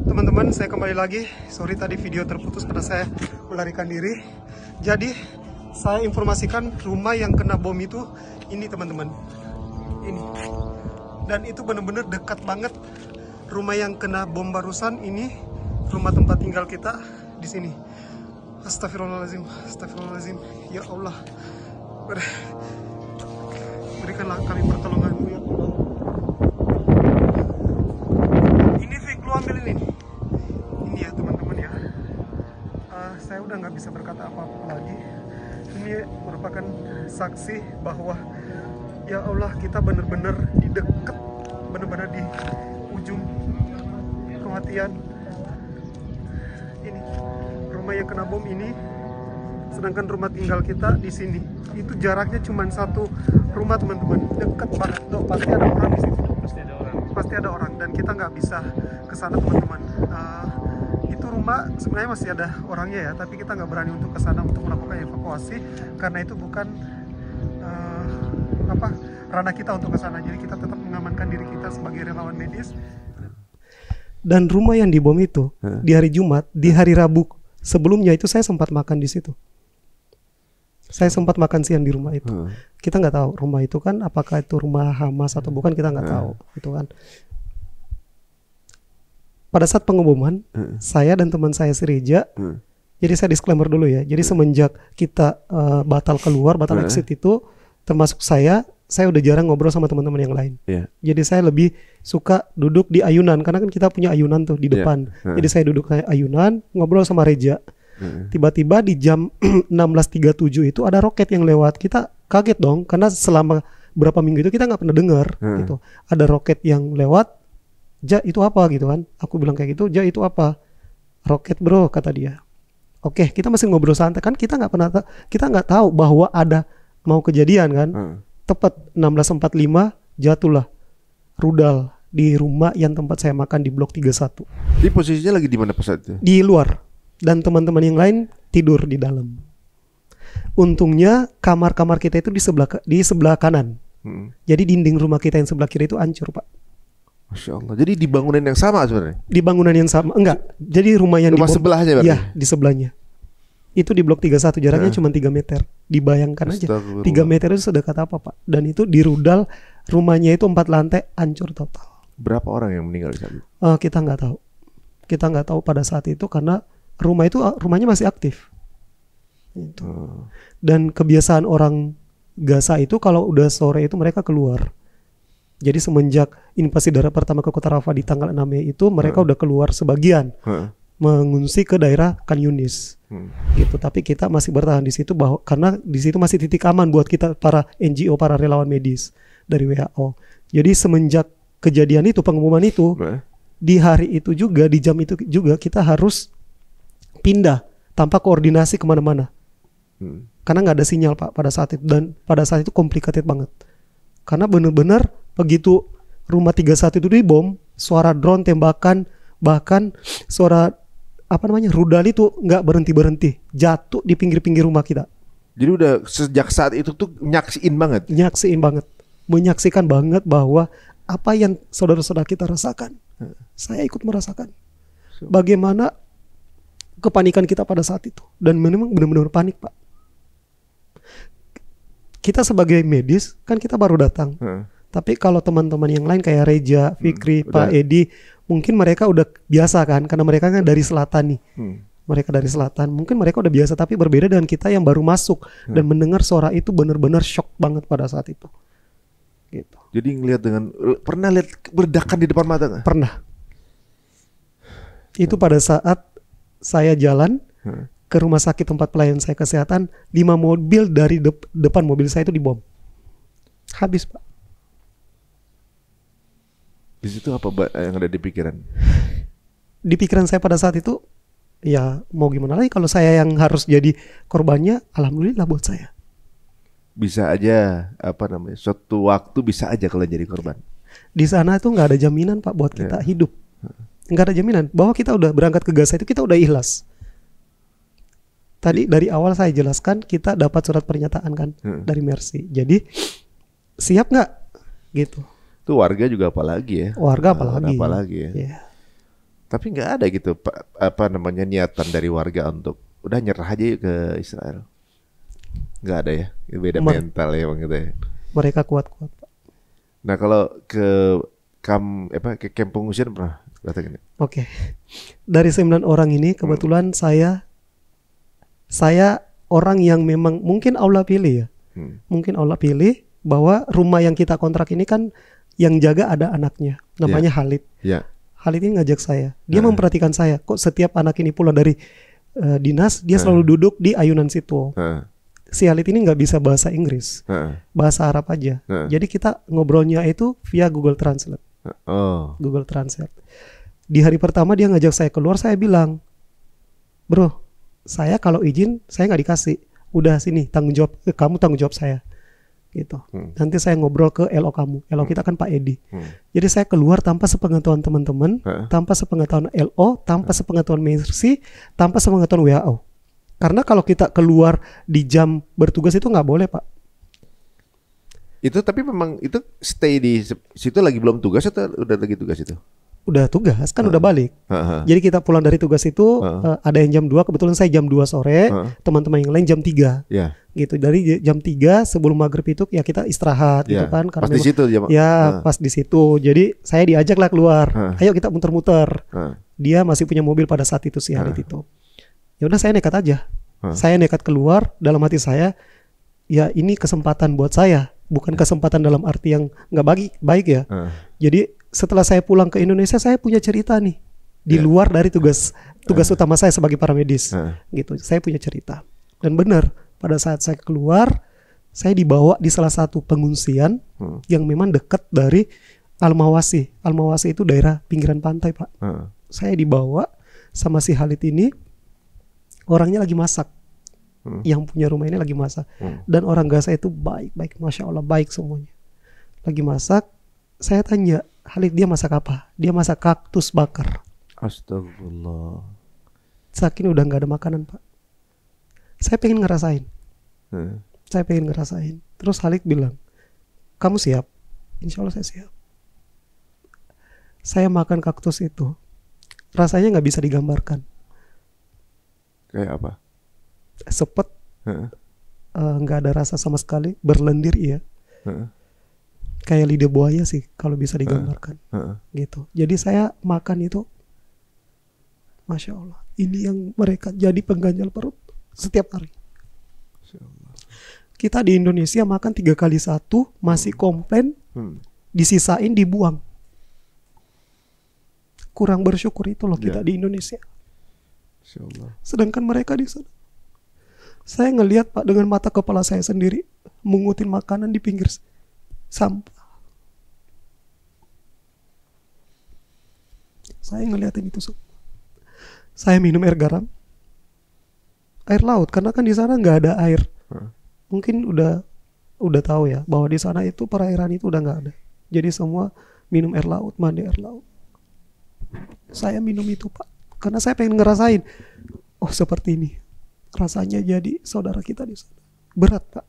teman-teman saya kembali lagi. Sorry tadi video terputus karena saya melarikan diri. Jadi saya informasikan rumah yang kena bom itu ini teman-teman. Ini. Dan itu benar-benar dekat banget. Rumah yang kena bom barusan ini rumah tempat tinggal kita di sini. Astagfirullahaladzim, astagfirullahaladzim. Ya Allah, berikanlah kami pertolongan-Mu ya Allah. Ini Fik, lu ambil ini. Ini ya teman-teman ya. Saya udah nggak bisa berkata apa-apa lagi. Ini merupakan saksi bahwa ya Allah, kita benar-benar di dekat, benar-benar di ujung kematian. Ini rumah yang kena bom ini, sedangkan rumah tinggal kita di sini. Itu jaraknya cuma satu rumah teman-teman, dekat banget. Tuh pasti ada orang di situ. Pasti ada orang dan kita nggak bisa ke sana teman-teman. Itu rumah sebenarnya masih ada orangnya ya, tapi kita nggak berani untuk ke sana untuk melakukan evakuasi karena itu bukan ranah kita untuk ke sana. Jadi kita tetap mengamankan diri kita sebagai relawan medis. Dan rumah yang dibom itu di hari Jumat, di hari Rabu sebelumnya itu saya sempat makan di situ. Saya sempat makan siang di rumah itu. Kita nggak tahu rumah itu kan apakah itu rumah Hamas atau bukan, kita nggak tahu itu kan. Pada saat pengeboman, saya dan teman saya Sireja, jadi saya disclaimer dulu ya. Jadi semenjak kita batal exit itu, termasuk saya udah jarang ngobrol sama teman-teman yang lain. Jadi saya lebih suka duduk di ayunan karena kan kita punya ayunan tuh di depan. Jadi saya duduk di ayunan ngobrol sama Reja. Tiba-tiba di jam 16.37 itu ada roket yang lewat. Kita kaget dong karena selama berapa minggu itu kita nggak pernah dengar gitu. Ada roket yang lewat. Ja, itu apa gitu kan? Aku bilang kayak gitu. Ja, itu apa? Roket bro, kata dia. Oke, kita masih ngobrol santai kan, kita nggak tahu bahwa ada mau kejadian kan. Tepat 16.45 jatuhlah rudal di rumah yang tempat saya makan di blok 31. Di posisinya lagi di mana pas itu? Di luar. Dan teman-teman yang lain tidur di dalam. Untungnya kamar-kamar kita itu di sebelah kanan. Jadi dinding rumah kita yang sebelah kiri itu hancur, Pak. Masya Allah. Jadi di bangunan yang sama sebenarnya? Di bangunan yang sama. Enggak. Jadi rumah yang rumah sebelahnya berarti? Iya, di sebelahnya. Itu di blok 31, jaraknya cuma 3 meter. Dibayangkan aja 3 meter itu sedekat apa Pak. Dan itu di rudal, rumahnya itu 4 lantai, hancur total. Berapa orang yang meninggal di sana? Kita nggak tahu. Kita nggak tahu pada saat itu karena rumahnya masih aktif gitu. Dan kebiasaan orang Gaza itu kalau udah sore itu mereka keluar. Jadi semenjak invasi darat pertama ke kota Rafah di tanggal 6 Mei itu mereka udah keluar sebagian. Mengungsi ke daerah Khan Yunis gitu. Tapi kita masih bertahan di situ karena di situ masih titik aman buat kita para NGO, para relawan medis dari WHO. Jadi semenjak kejadian itu, pengumuman itu, di hari itu juga, di jam itu juga kita harus pindah tanpa koordinasi kemana-mana. Karena nggak ada sinyal Pak pada saat itu, dan pada saat itu complicated banget. Karena benar-benar begitu rumah 31 itu dibom, suara drone tembakan, bahkan suara rudal itu nggak berhenti jatuh di pinggir-pinggir rumah kita. Jadi udah sejak saat itu tuh menyaksikan banget bahwa apa yang saudara-saudara kita rasakan, saya ikut merasakan. Bagaimana kepanikan kita pada saat itu, dan memang benar-benar panik Pak. Kita sebagai medis kan kita baru datang. Tapi kalau teman-teman yang lain kayak Reja, Fikri, Pak Edi, mungkin mereka udah biasa kan, karena mereka kan dari selatan nih. Mereka dari selatan, mungkin mereka udah biasa, tapi berbeda dengan kita yang baru masuk dan mendengar suara itu benar-benar shock banget pada saat itu. Gitu. Jadi ngelihat pernah lihat ledakan di depan mata nggak? Pernah. Itu pada saat saya jalan ke rumah sakit tempat pelayanan saya kesehatan, 5 mobil dari depan mobil saya itu dibom. Habis Pak. Di situ apa yang ada di pikiran? Di pikiran saya pada saat itu, ya mau gimana lagi kalau saya yang harus jadi korbannya, alhamdulillah buat saya. Bisa aja suatu waktu bisa aja kalau jadi korban. Di sana tuh nggak ada jaminan Pak buat kita hidup. Nggak ada jaminan bahwa kita udah berangkat ke Gaza itu kita udah ikhlas. Tadi dari awal saya jelaskan kita dapat surat pernyataan kan dari Mercy. Jadi siap nggak gitu? Itu warga juga apalagi ya. Warga apalagi. Apalagi ya. Yeah. Tapi nggak ada gitu apa namanya niatan dari warga untuk udah nyerah aja yuk ke Israel. Nggak ada ya. Beda mental ya bang gitu ya. Mereka kuat-kuat Pak. Nah kalau ke kamp pengungsian pernah datang ini? Oke. Dari 9 orang ini kebetulan saya orang yang memang mungkin Allah pilih ya. Mungkin Allah pilih bahwa rumah yang kita kontrak ini kan yang jaga ada anaknya namanya Khalid. Khalid ini ngajak saya. Dia memperhatikan saya. Kok setiap anak ini pulang dari dinas dia selalu duduk di ayunan situ. Si Khalid ini nggak bisa bahasa Inggris, bahasa Arab aja. Jadi kita ngobrolnya itu via Google Translate. Google Translate. Di hari pertama dia ngajak saya keluar, saya bilang, bro, saya kalau izin saya nggak dikasih. Udah sini tanggung jawab, kamu tanggung jawab saya. Gitu. Nanti saya ngobrol ke LO kamu. LO kita kan Pak Edi. Jadi saya keluar tanpa sepengetahuan teman-teman, tanpa sepengetahuan LO, tanpa sepengetahuan Mercy, tanpa sepengetahuan WHO. Karena kalau kita keluar di jam bertugas itu nggak boleh Pak. Itu tapi memang itu stay di situ lagi belum tugas atau udah lagi tugas itu? Udah tugas kan udah balik. Jadi kita pulang dari tugas itu ada yang jam 2, kebetulan saya jam 2 sore, teman-teman yang lain jam 3. Gitu. Dari jam 3 sebelum maghrib itu ya kita istirahat gitu kan karena pas di situ pas di situ. Jadi saya diajak lah keluar. Ayo kita muter-muter. Dia masih punya mobil pada saat itu si Khalid itu. Ya udah saya nekat aja. Saya nekat keluar, dalam hati saya ya ini kesempatan buat saya, bukan kesempatan dalam arti yang nggak baik ya. Jadi setelah saya pulang ke Indonesia saya punya cerita nih di luar dari tugas utama saya sebagai paramedis. Gitu. Saya punya cerita. Dan benar pada saat saya keluar saya dibawa di salah satu pengungsian yang memang dekat dari Al-Mawasi. Al-Mawasi itu daerah pinggiran pantai Pak. Saya dibawa sama si Khalid ini. Orangnya lagi masak, yang punya rumah ini lagi masak, dan orang Gaza itu baik, masya Allah baik semuanya. Lagi masak, saya tanya, Khalid dia masak apa? Dia masak kaktus bakar. Astagfirullah. Saking udah nggak ada makanan Pak. Saya pengen ngerasain. Terus Khalid bilang, kamu siap? Insya Allah saya siap. Saya makan kaktus itu, rasanya nggak bisa digambarkan. Kayak apa? Sepet, nggak ada rasa sama sekali, berlendir iya. Kayak lidah buaya sih kalau bisa digambarkan. Gitu. Jadi saya makan itu, masya Allah, ini yang mereka jadi pengganjal perut setiap hari. Kita di Indonesia makan 3 kali 1 masih komplain, disisain dibuang. Kurang bersyukur itu loh kita di Indonesia. Sedangkan mereka di sana, saya ngelihat Pak dengan mata kepala saya sendiri mengutin makanan di pinggir sampah. Saya ngeliatin itu semua. Saya minum air garam, air laut karena kan di sana nggak ada air. Mungkin udah tahu ya bahwa di sana itu perairan itu udah nggak ada. Jadi semua minum air laut, mandi air laut. Saya minum itu Pak. Karena saya pengen ngerasain, oh seperti ini rasanya jadi saudara kita di sana. Berat Pak.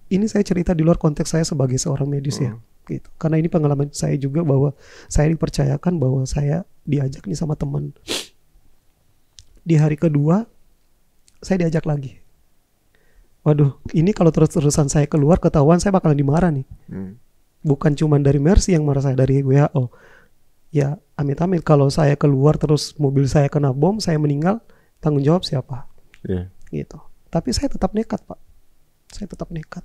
Ini saya cerita di luar konteks saya sebagai seorang medis ya. Gitu. Karena ini pengalaman saya juga bahwa saya dipercayakan bahwa saya diajak nih sama teman. Di hari kedua saya diajak lagi. Waduh, ini kalau terus-terusan saya keluar ketahuan saya bakalan dimarah nih. Bukan cuma dari Mercy yang marah saya, dari WHO. Ya amit-amit kalau saya keluar terus mobil saya kena bom, saya meninggal, tanggung jawab siapa? Gitu. Tapi saya tetap nekat Pak. Saya tetap nekat.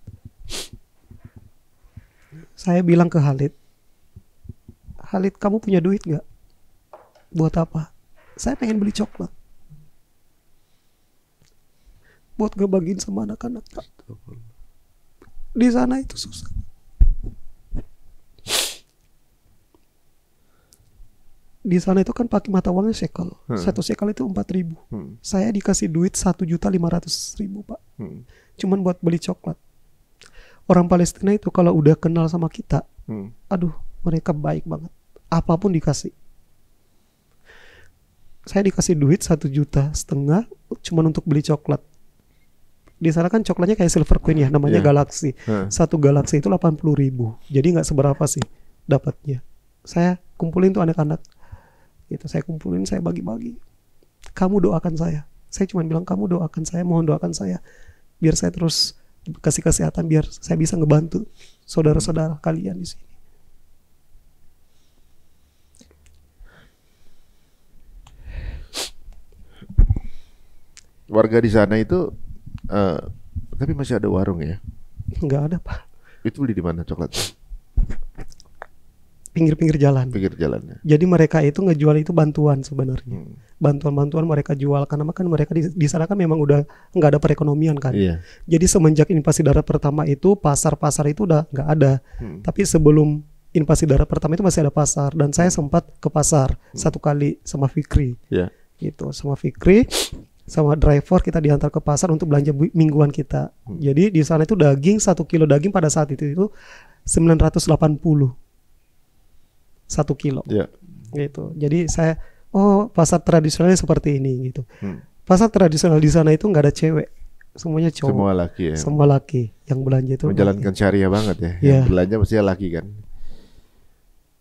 Saya bilang ke Khalid, kamu punya duit gak? Buat apa? Saya pengen beli coklat. Buat ngebagiin sama anak-anak. Di sana itu susah. Di sana itu kan pakai mata uangnya shekel. 1 shekel itu 4.000. Saya dikasih duit 1.500.000 Pak. Cuman buat beli coklat. Orang Palestina itu kalau udah kenal sama kita, Hmm. aduh, mereka baik banget. Apapun dikasih. Saya dikasih duit 1,5 juta cuman untuk beli coklat. Di sana kan coklatnya kayak Silver Queen ya, namanya Iya. Galaxy. Satu Galaxy itu 80.000. Jadi nggak seberapa sih dapatnya. Saya kumpulin tuh anak-anak. Gitu, saya kumpulin, saya bagi-bagi. Kamu doakan saya. Saya cuma bilang kamu doakan saya, mohon doakan saya. Biar saya terus kasih kesehatan, biar saya bisa ngebantu saudara-saudara kalian di sini. Warga di sana itu, tapi masih ada warung ya? Nggak ada Pak. Itu beli di mana coklat? Pinggir-pinggir jalan. Pinggir jalannya. Jadi mereka itu ngejual itu bantuan sebenarnya. Bantuan-bantuan mereka jual karena kan mereka di sana kan memang udah nggak ada perekonomian kan. Iya. Jadi semenjak invasi darat pertama itu pasar-pasar itu udah nggak ada. Tapi sebelum invasi darat pertama itu masih ada pasar dan saya sempat ke pasar 1 kali sama Fikri. Iya. Gitu, sama Fikri, sama driver kita diantar ke pasar untuk belanja mingguan kita. Jadi di sana itu daging 1 kilo daging pada saat itu 980. 1 kilo. Iya. Gitu. Jadi saya pasar tradisionalnya seperti ini gitu. Pasar tradisional di sana itu nggak ada cewek, semuanya cowok. Semua laki ya. Semua laki yang belanja itu. Menjalankan syariah banget ya. Iya. Yang belanja mestinya laki kan.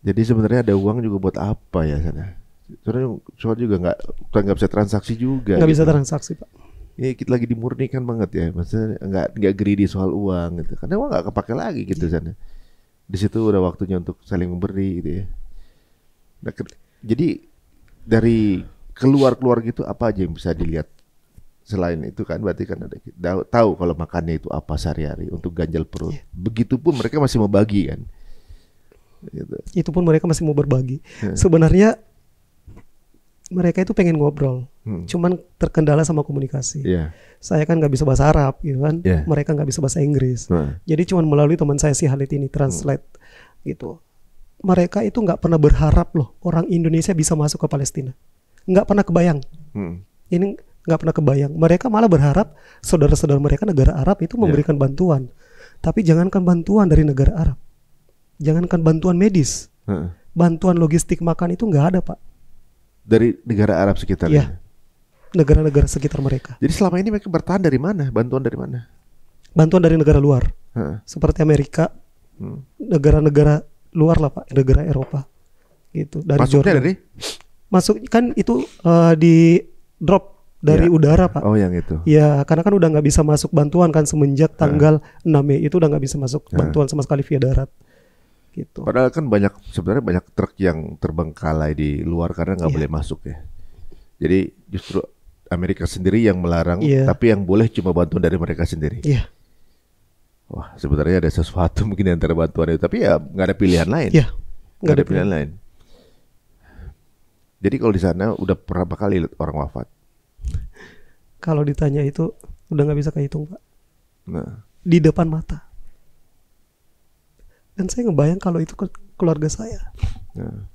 Jadi sebenarnya ada uang juga buat apa ya sana? Soalnya juga nggak bisa transaksi juga. Nggak bisa gitu. transaksi Pak. Ini kita lagi dimurnikan banget ya, maksudnya nggak greedy soal uang gitu, karena uang nggak kepake lagi gitu sana. Di situ udah waktunya untuk saling memberi gitu ya. Nah, jadi dari keluar gitu apa aja yang bisa dilihat selain itu kan, berarti kan ada tahu kalau makannya itu apa sehari-hari untuk ganjal perut. Begitupun mereka masih mau bagi kan. Gitu. Itu pun mereka masih mau berbagi. Sebenarnya mereka itu pengen ngobrol, cuman terkendala sama komunikasi. Yeah. Saya kan nggak bisa bahasa Arab, gitu kan. Yeah. Mereka nggak bisa bahasa Inggris. Jadi cuman melalui teman saya si Halid ini translate, gitu. Mereka itu nggak pernah berharap loh orang Indonesia bisa masuk ke Palestina. Nggak pernah kebayang. Ini nggak pernah kebayang. Mereka malah berharap saudara-saudara mereka negara Arab itu memberikan bantuan. Tapi jangankan bantuan dari negara Arab, jangankan bantuan medis, bantuan logistik makan itu nggak ada Pak. Dari negara Arab sekitar. Iya. Negara-negara sekitar mereka. Jadi selama ini mereka bertahan dari mana? Bantuan dari mana? Bantuan dari negara luar. Seperti Amerika, negara-negara luar lah Pak, negara Eropa. Gitu. Dari Masuknya Jordan. dari? Masuk kan itu di drop dari udara Pak. Oh yang itu. Ya karena kan udah nggak bisa masuk bantuan kan semenjak tanggal 6 Mei itu udah nggak bisa masuk bantuan sama sekali via darat. Gitu. Padahal kan sebenarnya banyak truk yang terbengkalai di luar karena nggak boleh masuk ya. Jadi justru Amerika sendiri yang melarang, tapi yang boleh cuma bantuan dari mereka sendiri. Iya. Wah, sebenarnya ada sesuatu mungkin antara bantuan itu, tapi ya nggak ada pilihan lain. Iya. Nggak ada pilihan lain. Jadi kalau di sana udah berapa kali orang wafat? Kalau ditanya itu udah nggak bisa kehitung Pak. Nah. Di depan mata. Dan saya ngebayang kalau itu keluarga saya. Nah.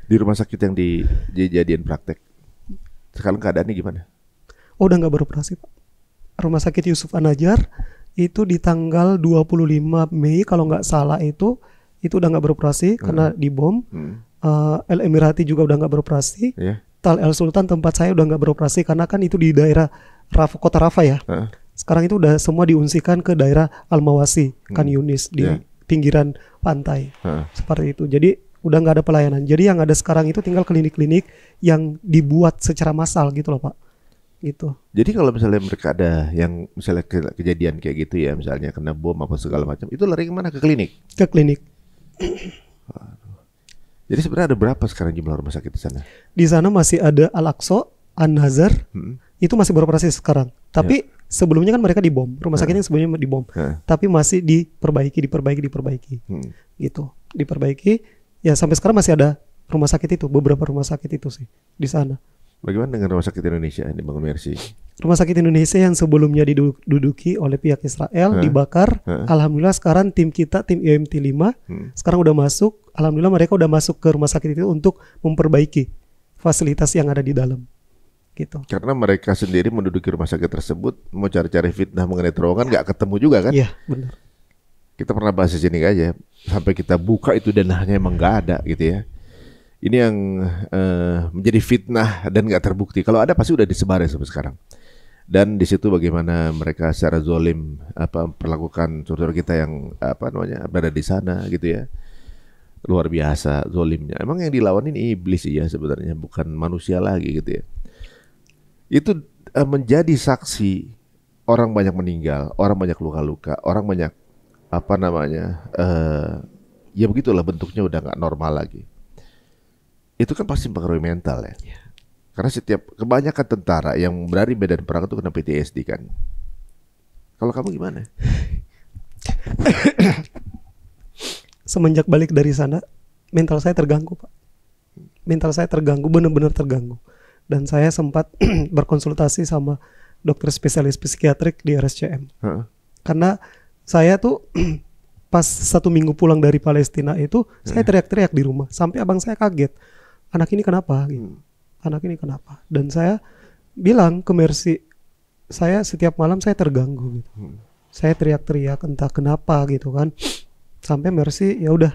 Di rumah sakit yang dijadiin praktek, sekarang keadaannya gimana? Oh, udah nggak beroperasi Pak. Rumah sakit Yusuf An-Najjar itu di tanggal 25 Mei kalau nggak salah itu udah nggak beroperasi karena dibom. El Emirati juga udah nggak beroperasi. Tal El Sultan tempat saya udah nggak beroperasi karena kan itu di daerah kota Rafah ya. Sekarang itu udah semua diungsikan ke daerah Al-Mawasi, Khan Yunis di pinggiran pantai. Seperti itu. Jadi udah nggak ada pelayanan. Jadi yang ada sekarang itu tinggal klinik-klinik yang dibuat secara massal gitu loh Pak. Gitu. Jadi kalau misalnya mereka ada yang misalnya kejadian kayak gitu ya, misalnya kena bom apa segala macam, itu lari kemana? Ke klinik? Ke klinik. Jadi sebenarnya ada berapa sekarang jumlah rumah sakit di sana? Di sana masih ada Al-Aqsa, An-Nazar, itu masih beroperasi sekarang. Tapi sebelumnya kan mereka dibom. Rumah sakitnya sebelumnya dibom. Tapi masih diperbaiki. Gitu. Diperbaiki. Ya sampai sekarang masih ada rumah sakit itu, beberapa rumah sakit itu sih di sana. Bagaimana dengan rumah sakit Indonesia yang dibangun Mercy? Rumah sakit Indonesia yang sebelumnya diduduki oleh pihak Israel dibakar. Alhamdulillah sekarang tim IMT 5 sekarang udah masuk. Alhamdulillah mereka udah masuk ke rumah sakit itu untuk memperbaiki fasilitas yang ada di dalam. gitu. Karena mereka sendiri menduduki rumah sakit tersebut mau cari-cari fitnah mengenai terowongan nggak ketemu juga kan? Iya, benar. Kita pernah bahas di sini aja sampai kita buka itu dananya emang nggak ada gitu ya. Ini yang menjadi fitnah dan nggak terbukti. Kalau ada pasti udah disebarin sampai sekarang. Dan di situ bagaimana mereka secara zolim perlakukan saudara kita yang berada di sana gitu ya. Luar biasa zolimnya. Emang yang dilawan ini iblis ya sebenarnya, bukan manusia lagi gitu ya. Itu menjadi saksi orang banyak meninggal, orang banyak luka-luka, orang banyak ya begitulah bentuknya udah nggak normal lagi. Itu kan pasti mempengaruhi mental ya. Karena kebanyakan tentara yang berada di medan perang itu kena PTSD kan. Kalau kamu gimana? Semenjak balik dari sana, mental saya terganggu, Pak. Mental saya terganggu, benar-benar terganggu. Dan saya sempat berkonsultasi sama dokter spesialis psikiatrik di RSCM. Karena saya tuh pas 1 minggu pulang dari Palestina itu, saya teriak-teriak di rumah. Sampai abang saya kaget. Anak ini kenapa? Gitu. Anak ini kenapa? Dan saya bilang ke Mercy, saya setiap malam saya terganggu. Gitu. Saya teriak-teriak entah kenapa gitu kan. Sampai Mercy ya udah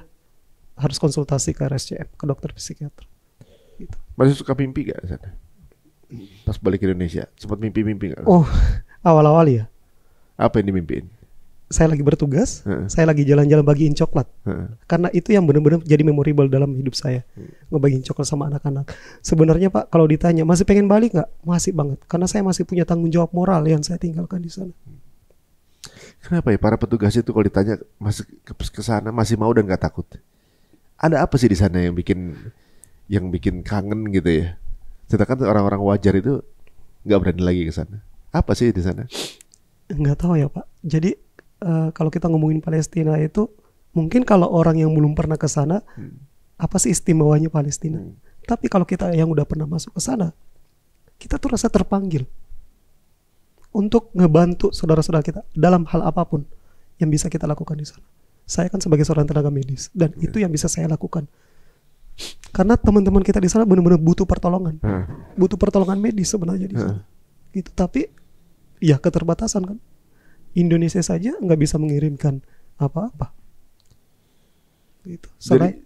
harus konsultasi ke RSCM, ke dokter psikiater. Gitu. Masih suka mimpi gak sana? Pas balik ke Indonesia sempat mimpi-mimpi gak? Oh, awal-awal ya. Apa yang dimimpiin? Saya lagi bertugas, saya lagi jalan-jalan bagiin coklat. Karena itu yang benar-benar jadi memorable dalam hidup saya. Ngebagiin coklat sama anak-anak. Sebenarnya Pak, kalau ditanya masih pengen balik nggak? Masih banget. Karena saya masih punya tanggung jawab moral yang saya tinggalkan di sana. Kenapa ya para petugas itu kalau ditanya masih ke sana masih mau dan nggak takut? Ada apa sih di sana yang bikin kangen gitu ya? Sedangkan orang-orang wajar itu nggak berani lagi ke sana. Apa sih di sana? Nggak tahu ya Pak. Jadi kalau kita ngomongin Palestina itu, mungkin kalau orang yang belum pernah ke sana, apa sih istimewanya Palestina? Tapi kalau kita yang udah pernah masuk ke sana, kita tuh rasa terpanggil untuk ngebantu saudara-saudara kita dalam hal apapun yang bisa kita lakukan di sana. Saya kan sebagai seorang tenaga medis dan itu yang bisa saya lakukan. Karena teman-teman kita di sana benar-benar butuh pertolongan, butuh pertolongan medis sebenarnya di sana. Gitu. Tapi ya keterbatasan kan. Indonesia saja nggak bisa mengirimkan apa-apa. Gitu.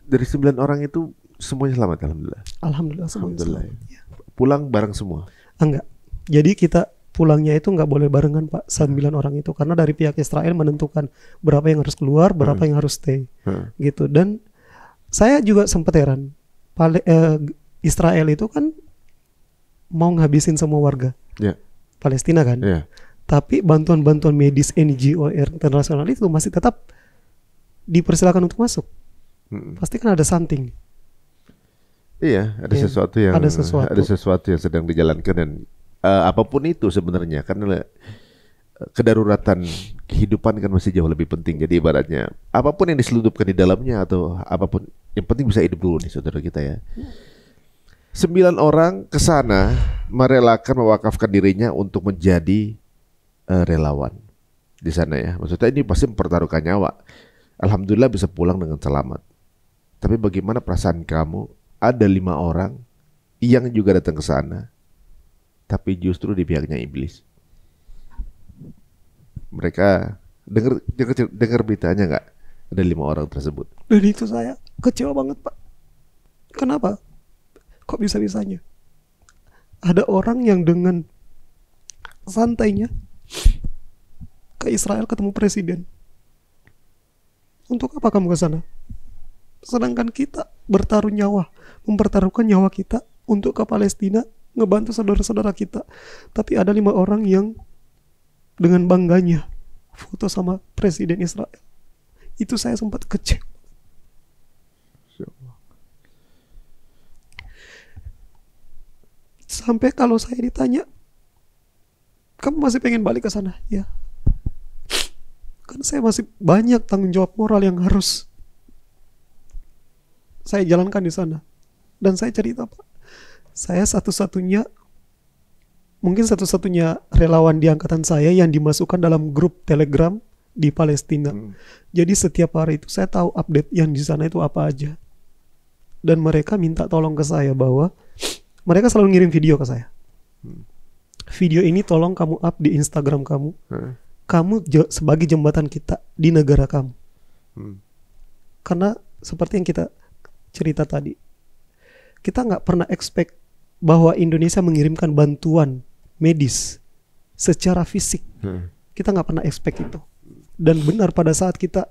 Dari 9 orang itu semuanya selamat, alhamdulillah. Alhamdulillah semuanya selamat. Ya. Pulang bareng semua? Enggak. Jadi kita pulangnya itu nggak boleh barengan Pak, 9 orang itu, karena dari pihak Israel menentukan berapa yang harus keluar, berapa yang harus stay. Gitu. Dan saya juga sempat heran. Israel itu kan mau ngabisin semua warga Palestina kan. Tapi bantuan-bantuan medis NGO internasional itu masih tetap dipersilakan untuk masuk. Pasti kan ada something. Iya, ada sesuatu yang sedang dijalankan dan apapun itu sebenarnya, karena kedaruratan kehidupan kan masih jauh lebih penting. Jadi ibaratnya apapun yang diselundupkan di dalamnya atau apapun, yang penting bisa hidup dulu nih saudara kita ya. 9 orang ke sana merelakan, mewakafkan dirinya untuk menjadi relawan di sana ya. Maksudnya ini pasti mempertaruhkan nyawa. Alhamdulillah bisa pulang dengan selamat. Tapi bagaimana perasaan kamu? Ada 5 orang yang juga datang ke sana, tapi justru di pihaknya iblis. Mereka dengar beritanya nggak? Ada 5 orang tersebut. Dan itu saya kecewa banget Pak. Kenapa? Kok bisa-bisanya? Ada orang yang dengan santainya ke Israel ketemu presiden. Untuk apa kamu ke sana? Sedangkan kita bertaruh nyawa, mempertaruhkan nyawa kita untuk ke Palestina, ngebantu saudara-saudara kita. Tapi ada 5 orang yang dengan bangganya foto sama presiden Israel. Itu saya sempat kecewa. Sampai kalau saya ditanya, kamu masih pengen balik ke sana? Ya. Karena saya masih banyak tanggung jawab moral yang harus saya jalankan di sana. Dan saya cerita Pak, saya mungkin satu-satunya relawan di angkatan saya yang dimasukkan dalam grup Telegram di Palestina. Jadi setiap hari itu saya tahu update yang di sana itu apa aja. Dan mereka minta tolong ke saya bahwa mereka selalu ngirim video ke saya. Video ini tolong kamu up di Instagram kamu. Kamu sebagai jembatan kita di negara kamu. Karena seperti yang kita cerita tadi, kita nggak pernah expect bahwa Indonesia mengirimkan bantuan medis secara fisik. Kita nggak pernah expect itu. Dan benar pada saat kita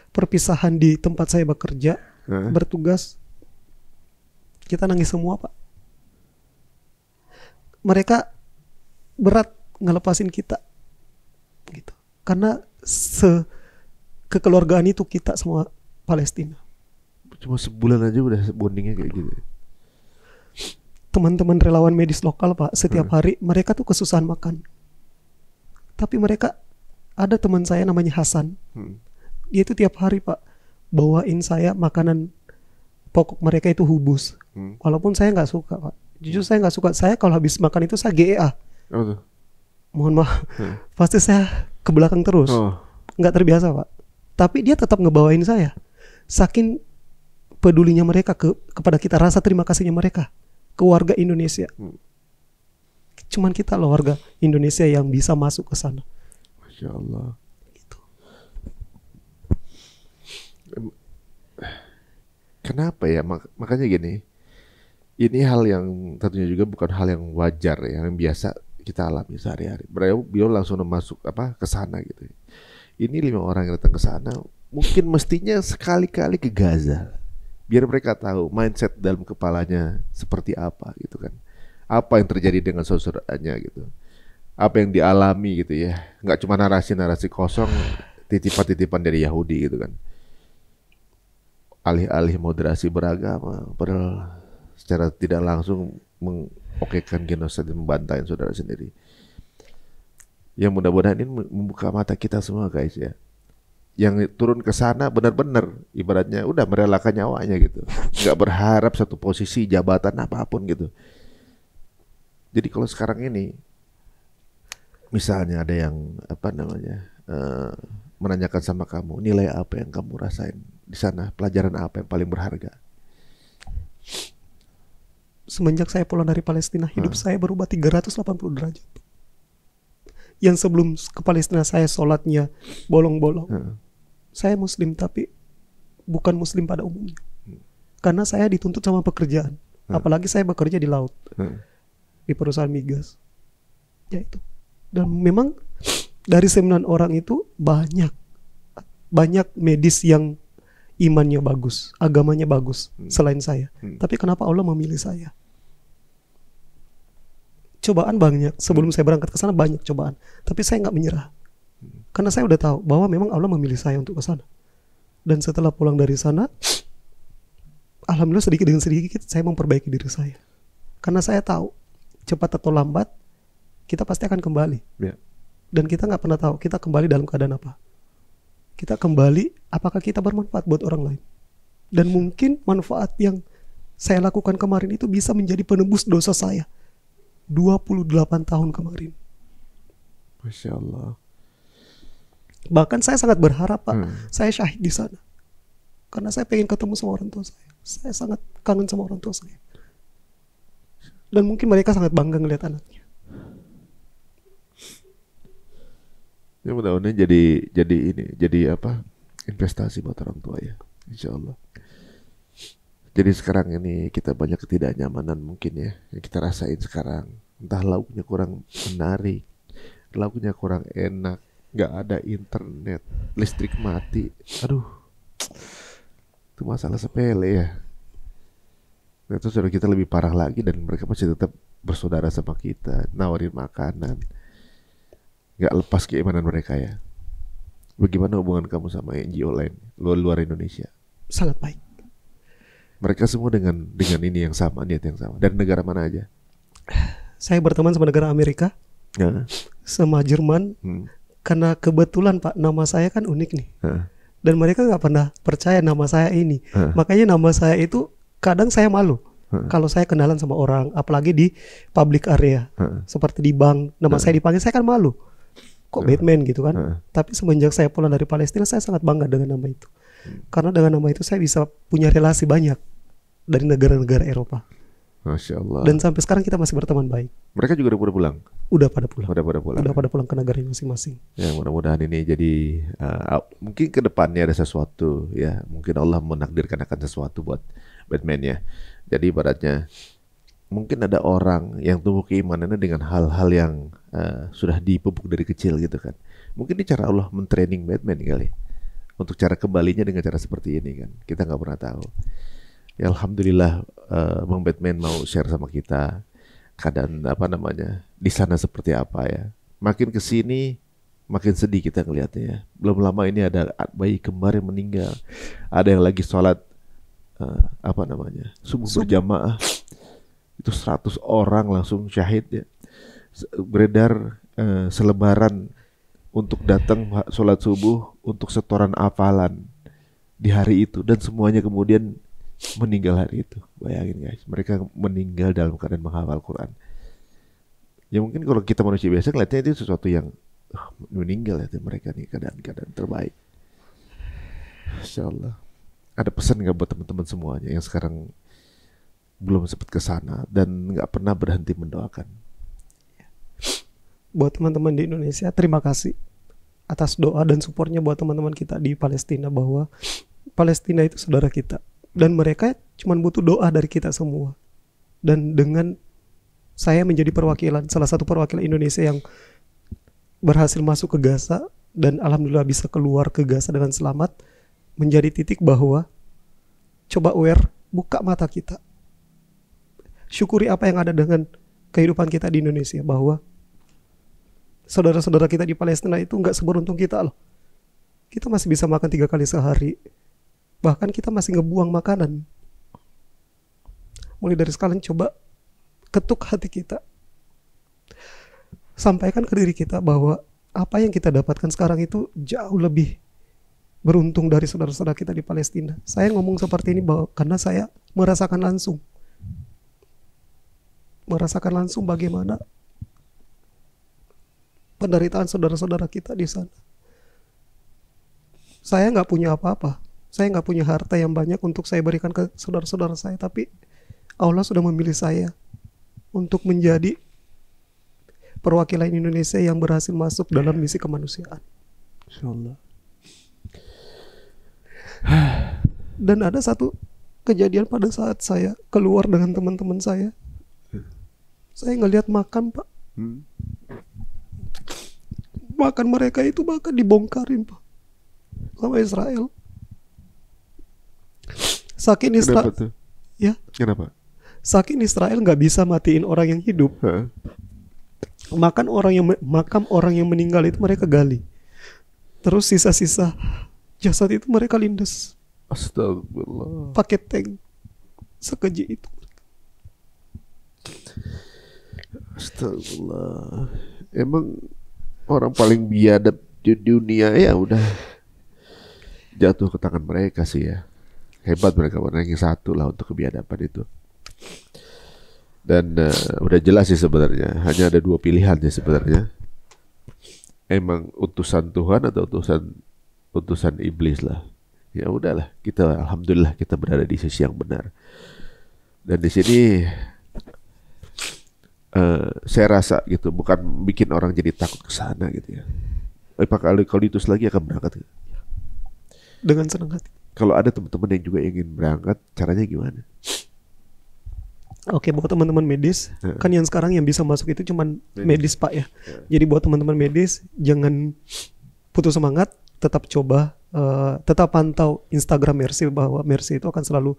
perpisahan di tempat saya bekerja, bertugas, kita nangis semua, Pak. Mereka berat ngelepasin kita, gitu. Karena kekeluargaan itu kita semua Palestina. Cuma sebulan aja udah bondingnya kayak gitu. Teman-teman relawan medis lokal, Pak, setiap hari mereka tuh kesusahan makan. Tapi mereka, ada teman saya namanya Hasan. Dia itu tiap hari, Pak, bawain saya makanan pokok mereka itu hubus. Walaupun saya nggak suka, Pak. Jujur saya nggak suka. Saya kalau habis makan itu saya GEA. Mohon maaf. Pasti saya ke belakang terus. Nggak terbiasa, Pak. Tapi dia tetap ngebawain saya. Saking pedulinya mereka kepada kita, rasa terima kasihnya mereka ke warga Indonesia. Cuman kita loh warga Indonesia yang bisa masuk ke sana. Masya Allah. Gitu. Kenapa ya? Makanya gini, ini hal yang tentunya juga bukan hal yang wajar ya, yang biasa kita alami sehari-hari. Beliau langsung masuk ke sana gitu. Ini 5 orang yang datang ke sana, mungkin mestinya sekali-kali ke Gaza, biar mereka tahu mindset dalam kepalanya seperti apa gitu kan. Apa yang terjadi dengan saudaranya gitu. Apa yang dialami gitu ya. Nggak cuma narasi-narasi kosong, titipan-titipan dari Yahudi gitu kan. Alih-alih moderasi beragama, padahal secara tidak langsung mengokekan genosid dan membantai saudara sendiri. Yang mudah-mudahan ini membuka mata kita semua guys ya. Yang turun ke sana benar-benar ibaratnya udah merelakan nyawanya gitu. Nggak berharap satu posisi jabatan apapun gitu. Jadi kalau sekarang ini misalnya ada yang menanyakan sama kamu, nilai apa yang kamu rasain di sana, pelajaran apa yang paling berharga? Semenjak saya pulang dari Palestina, hidup saya berubah 380 derajat. Yang sebelum ke Palestina saya sholatnya bolong-bolong. Saya Muslim tapi bukan Muslim pada umumnya. Karena saya dituntut sama pekerjaan. Apalagi saya bekerja di laut. Di perusahaan migas. Ya itu. Dan memang dari 9 orang itu banyak medis yang imannya bagus, agamanya bagus selain saya. Tapi kenapa Allah memilih saya? Cobaan banyak. Sebelum saya berangkat ke sana banyak cobaan. Tapi saya nggak menyerah. Karena saya udah tahu bahwa memang Allah memilih saya untuk ke sana. Dan setelah pulang dari sana, alhamdulillah sedikit demi sedikit saya memperbaiki diri saya. Karena saya tahu cepat atau lambat kita pasti akan kembali. Dan kita nggak pernah tahu kita kembali dalam keadaan apa. Kita kembali apakah kita bermanfaat buat orang lain. Dan mungkin manfaat yang saya lakukan kemarin itu bisa menjadi penebus dosa saya 28 tahun kemarin. Masya Allah. Bahkan saya sangat berharap, Pak, saya syahid di sana. Karena saya pengen ketemu sama orang tua saya. Saya sangat kangen sama orang tua saya. Dan mungkin mereka sangat bangga ngelihat anaknya. Ya mudah-mudahan jadi investasi buat orang tua ya, insya Allah. Jadi sekarang ini kita banyak ketidaknyamanan mungkin ya yang kita rasain sekarang. Entah lauknya kurang menarik, lauknya kurang enak, nggak ada internet, listrik mati. Aduh, itu masalah sepele ya. Nah, itu saudara kita lebih parah lagi dan mereka masih tetap bersaudara sama kita, nawarin makanan. Nggak lepas keimanan mereka ya. Bagaimana hubungan kamu sama NGO lain luar Indonesia? Sangat baik. Mereka semua dengan ini yang sama, niat yang sama. Dari negara mana aja? Saya berteman sama negara Amerika, sama Jerman. Karena kebetulan Pak, nama saya kan unik nih. Dan mereka nggak pernah percaya nama saya ini. Makanya nama saya itu kadang saya malu. Kalau saya kenalan sama orang, apalagi di public area, seperti di bank, nama saya dipanggil, saya kan malu. Kok Batman gitu kan? Tapi semenjak saya pulang dari Palestina, saya sangat bangga dengan nama itu. Karena dengan nama itu saya bisa punya relasi banyak dari negara-negara Eropa. Masya Allah. Dan sampai sekarang kita masih berteman baik. Mereka juga udah pada pulang. Udah pada pulang. Udah Pada pulang ke negaranya masing-masing. Ya mudah-mudahan ini jadi mungkin ke depannya ada sesuatu ya. Mungkin Allah menakdirkan akan sesuatu buat Batman ya. Jadi ibaratnya mungkin ada orang yang tumbuh keimanannya dengan hal-hal yang sudah dipupuk dari kecil gitu kan. Mungkin ini cara Allah mentraining Batman kali. Untuk cara kembalinya dengan cara seperti ini kan. Kita nggak pernah tahu. Ya Alhamdulillah Bang Batman mau share sama kita keadaan di sana seperti apa ya. Makin kesini makin sedih kita ngelihatnya ya. Belum lama ini ada bayi kembar yang meninggal. Ada yang lagi sholat subuh berjamaah. Itu 100 orang langsung syahid ya. Beredar selebaran untuk datang sholat subuh untuk setoran hafalan di hari itu, dan semuanya kemudian meninggal hari itu. Bayangin guys, mereka meninggal dalam keadaan menghafal Quran. Ya mungkin kalau kita manusia biasa ngeliatnya itu sesuatu yang meninggal ya, mereka nih keadaan terbaik. Masya Allah. Ada pesan nggak buat teman-teman semuanya yang sekarang belum sempat ke sana dan nggak pernah berhenti mendoakan? Buat teman-teman di Indonesia, terima kasih atas doa dan supportnya buat teman-teman kita di Palestina, bahwa Palestina itu saudara kita. Dan mereka cuma butuh doa dari kita semua. Dan dengan saya menjadi salah satu perwakilan Indonesia yang berhasil masuk ke Gaza, dan alhamdulillah bisa keluar ke Gaza dengan selamat, menjadi titik bahwa coba buka mata kita. Syukuri apa yang ada dengan kehidupan kita di Indonesia, bahwa saudara-saudara kita di Palestina itu nggak seberuntung kita loh. Kita masih bisa makan 3 kali sehari. Bahkan kita masih ngebuang makanan. Mulai dari sekarang coba ketuk hati kita. Sampaikan ke diri kita bahwa apa yang kita dapatkan sekarang itu jauh lebih beruntung dari saudara-saudara kita di Palestina. Saya ngomong seperti ini karena saya merasakan langsung bagaimana penderitaan saudara-saudara kita di sana. Saya nggak punya apa-apa. Saya nggak punya harta yang banyak untuk saya berikan ke saudara-saudara saya, tapi Allah sudah memilih saya untuk menjadi perwakilan Indonesia yang berhasil masuk dalam misi kemanusiaan. Insyaallah. Dan ada satu kejadian pada saat saya keluar dengan teman-teman saya. Saya ngelihat makan, Pak. Makan mereka itu bahkan dibongkarin, Pak, sama Israel. Saking Israel, ya. Kenapa? Saking Israel nggak bisa matiin orang yang hidup. Makam orang yang meninggal itu mereka gali. Terus sisa-sisa jasad itu mereka lindas. Astagfirullah. Pakai tank. Sekeji itu. Astagfirullah. Emang orang paling biadab di dunia ya udah jatuh ke tangan mereka sih ya. Hebat mereka, ranking 1 lah untuk kebiadaban itu. Dan udah jelas sih sebenarnya. Hanya ada 2 pilihan sih sebenarnya. Emang utusan Tuhan atau utusan iblis lah. Ya udahlah, kita alhamdulillah kita berada di sisi yang benar. Dan di sini saya rasa gitu, bukan bikin orang jadi takut ke sana gitu ya. Kalau itu lagi akan berangkat. Dengan senang hati. Kalau ada teman-teman yang juga ingin berangkat, caranya gimana? Oke, buat teman-teman medis, kan yang sekarang yang bisa masuk itu cuman medis Pak ya. Jadi buat teman-teman medis, jangan putus semangat, tetap coba, tetap pantau Instagram Mercy, bahwa Mercy itu akan selalu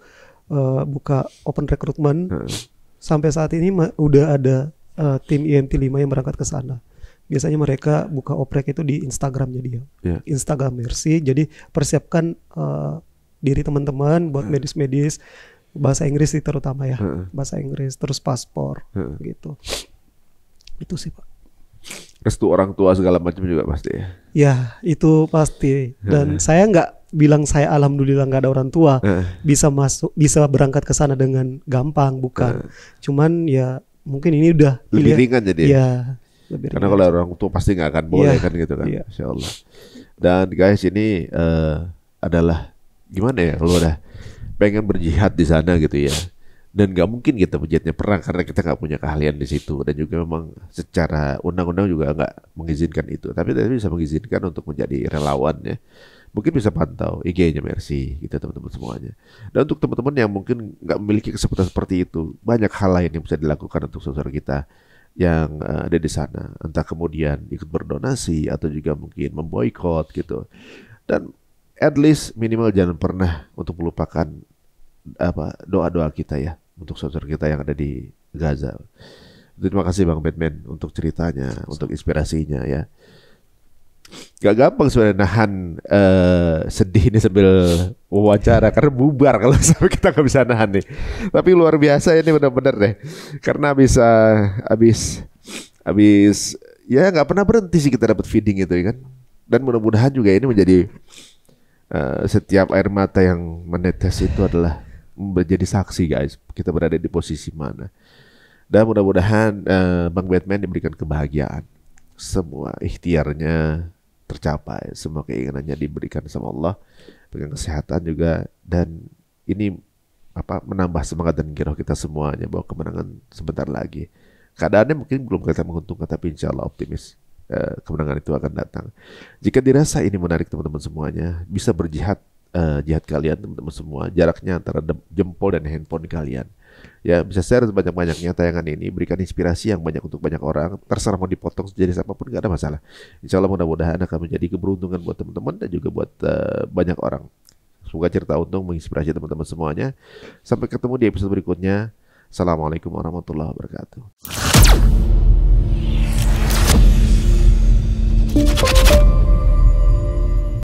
buka open recruitment. Sampai saat ini udah ada tim IMT 5 yang berangkat ke sana. Biasanya mereka buka oprek itu di Instagramnya dia, Instagram Mercy. Jadi persiapkan diri teman-teman buat medis-medis, bahasa Inggris sih terutama ya, bahasa Inggris, terus paspor gitu. Itu sih Pak. Restu orang tua segala macam juga pasti ya. Ya itu pasti. Dan saya nggak bilang saya alhamdulillah nggak ada orang tua bisa berangkat ke sana dengan gampang, bukan. Cuman ya mungkin ini udah lebih ringan jadi ya. Karena kalau orang tua pasti nggak akan boleh kan gitu kan, Insya Allah. Dan guys ini adalah gimana ya, kalau udah pengen berjihad di sana gitu ya, Dan nggak mungkin kita menjadinya perang karena kita nggak punya keahlian di situ, dan juga memang secara undang-undang juga nggak mengizinkan itu. Tapi bisa mengizinkan untuk menjadi relawan ya. Mungkin bisa pantau IG-nya Mercy gitu teman-teman semuanya. Dan untuk teman-teman yang mungkin nggak memiliki kesempatan seperti itu, banyak hal lain yang bisa dilakukan untuk saudara kita yang ada di sana. Entah kemudian ikut berdonasi atau juga mungkin memboikot gitu. Dan at least minimal jangan pernah untuk melupakan doa-doa kita ya untuk saudara kita yang ada di Gaza. Terima kasih Bang Batman untuk ceritanya, untuk inspirasinya ya. Gak gampang sebenarnya nahan sedih ini sambil wawancara karena bubar kalau sampai kita nggak bisa nahan nih. Tapi luar biasa ini benar-benar deh, karena habis ya nggak pernah berhenti sih kita dapat feeding itu ya kan. Dan mudah-mudahan juga ini menjadi setiap air mata yang menetes itu adalah menjadi saksi guys, kita berada di posisi mana. Dan mudah-mudahan Bang Batman diberikan kebahagiaan, semua ikhtiarnya tercapai, semua keinginannya diberikan sama Allah, dengan kesehatan juga, dan ini menambah semangat dan giroh kita semuanya bahwa kemenangan sebentar lagi. Keadaannya mungkin belum kelihatan menguntungkan, tapi insya Allah optimis kemenangan itu akan datang. Jika dirasa ini menarik teman-teman semuanya, bisa berjihad, jihad kalian teman-teman semua, jaraknya antara jempol dan handphone kalian. Ya, bisa share sebanyak-banyaknya tayangan ini, berikan inspirasi yang banyak untuk banyak orang. Terserah mau dipotong jadi siapapun, gak ada masalah. Insya Allah mudah-mudahan akan menjadi keberuntungan buat teman-teman dan juga buat banyak orang. Semoga cerita untung menginspirasi teman-teman semuanya. Sampai ketemu di episode berikutnya. Assalamualaikum warahmatullahi wabarakatuh.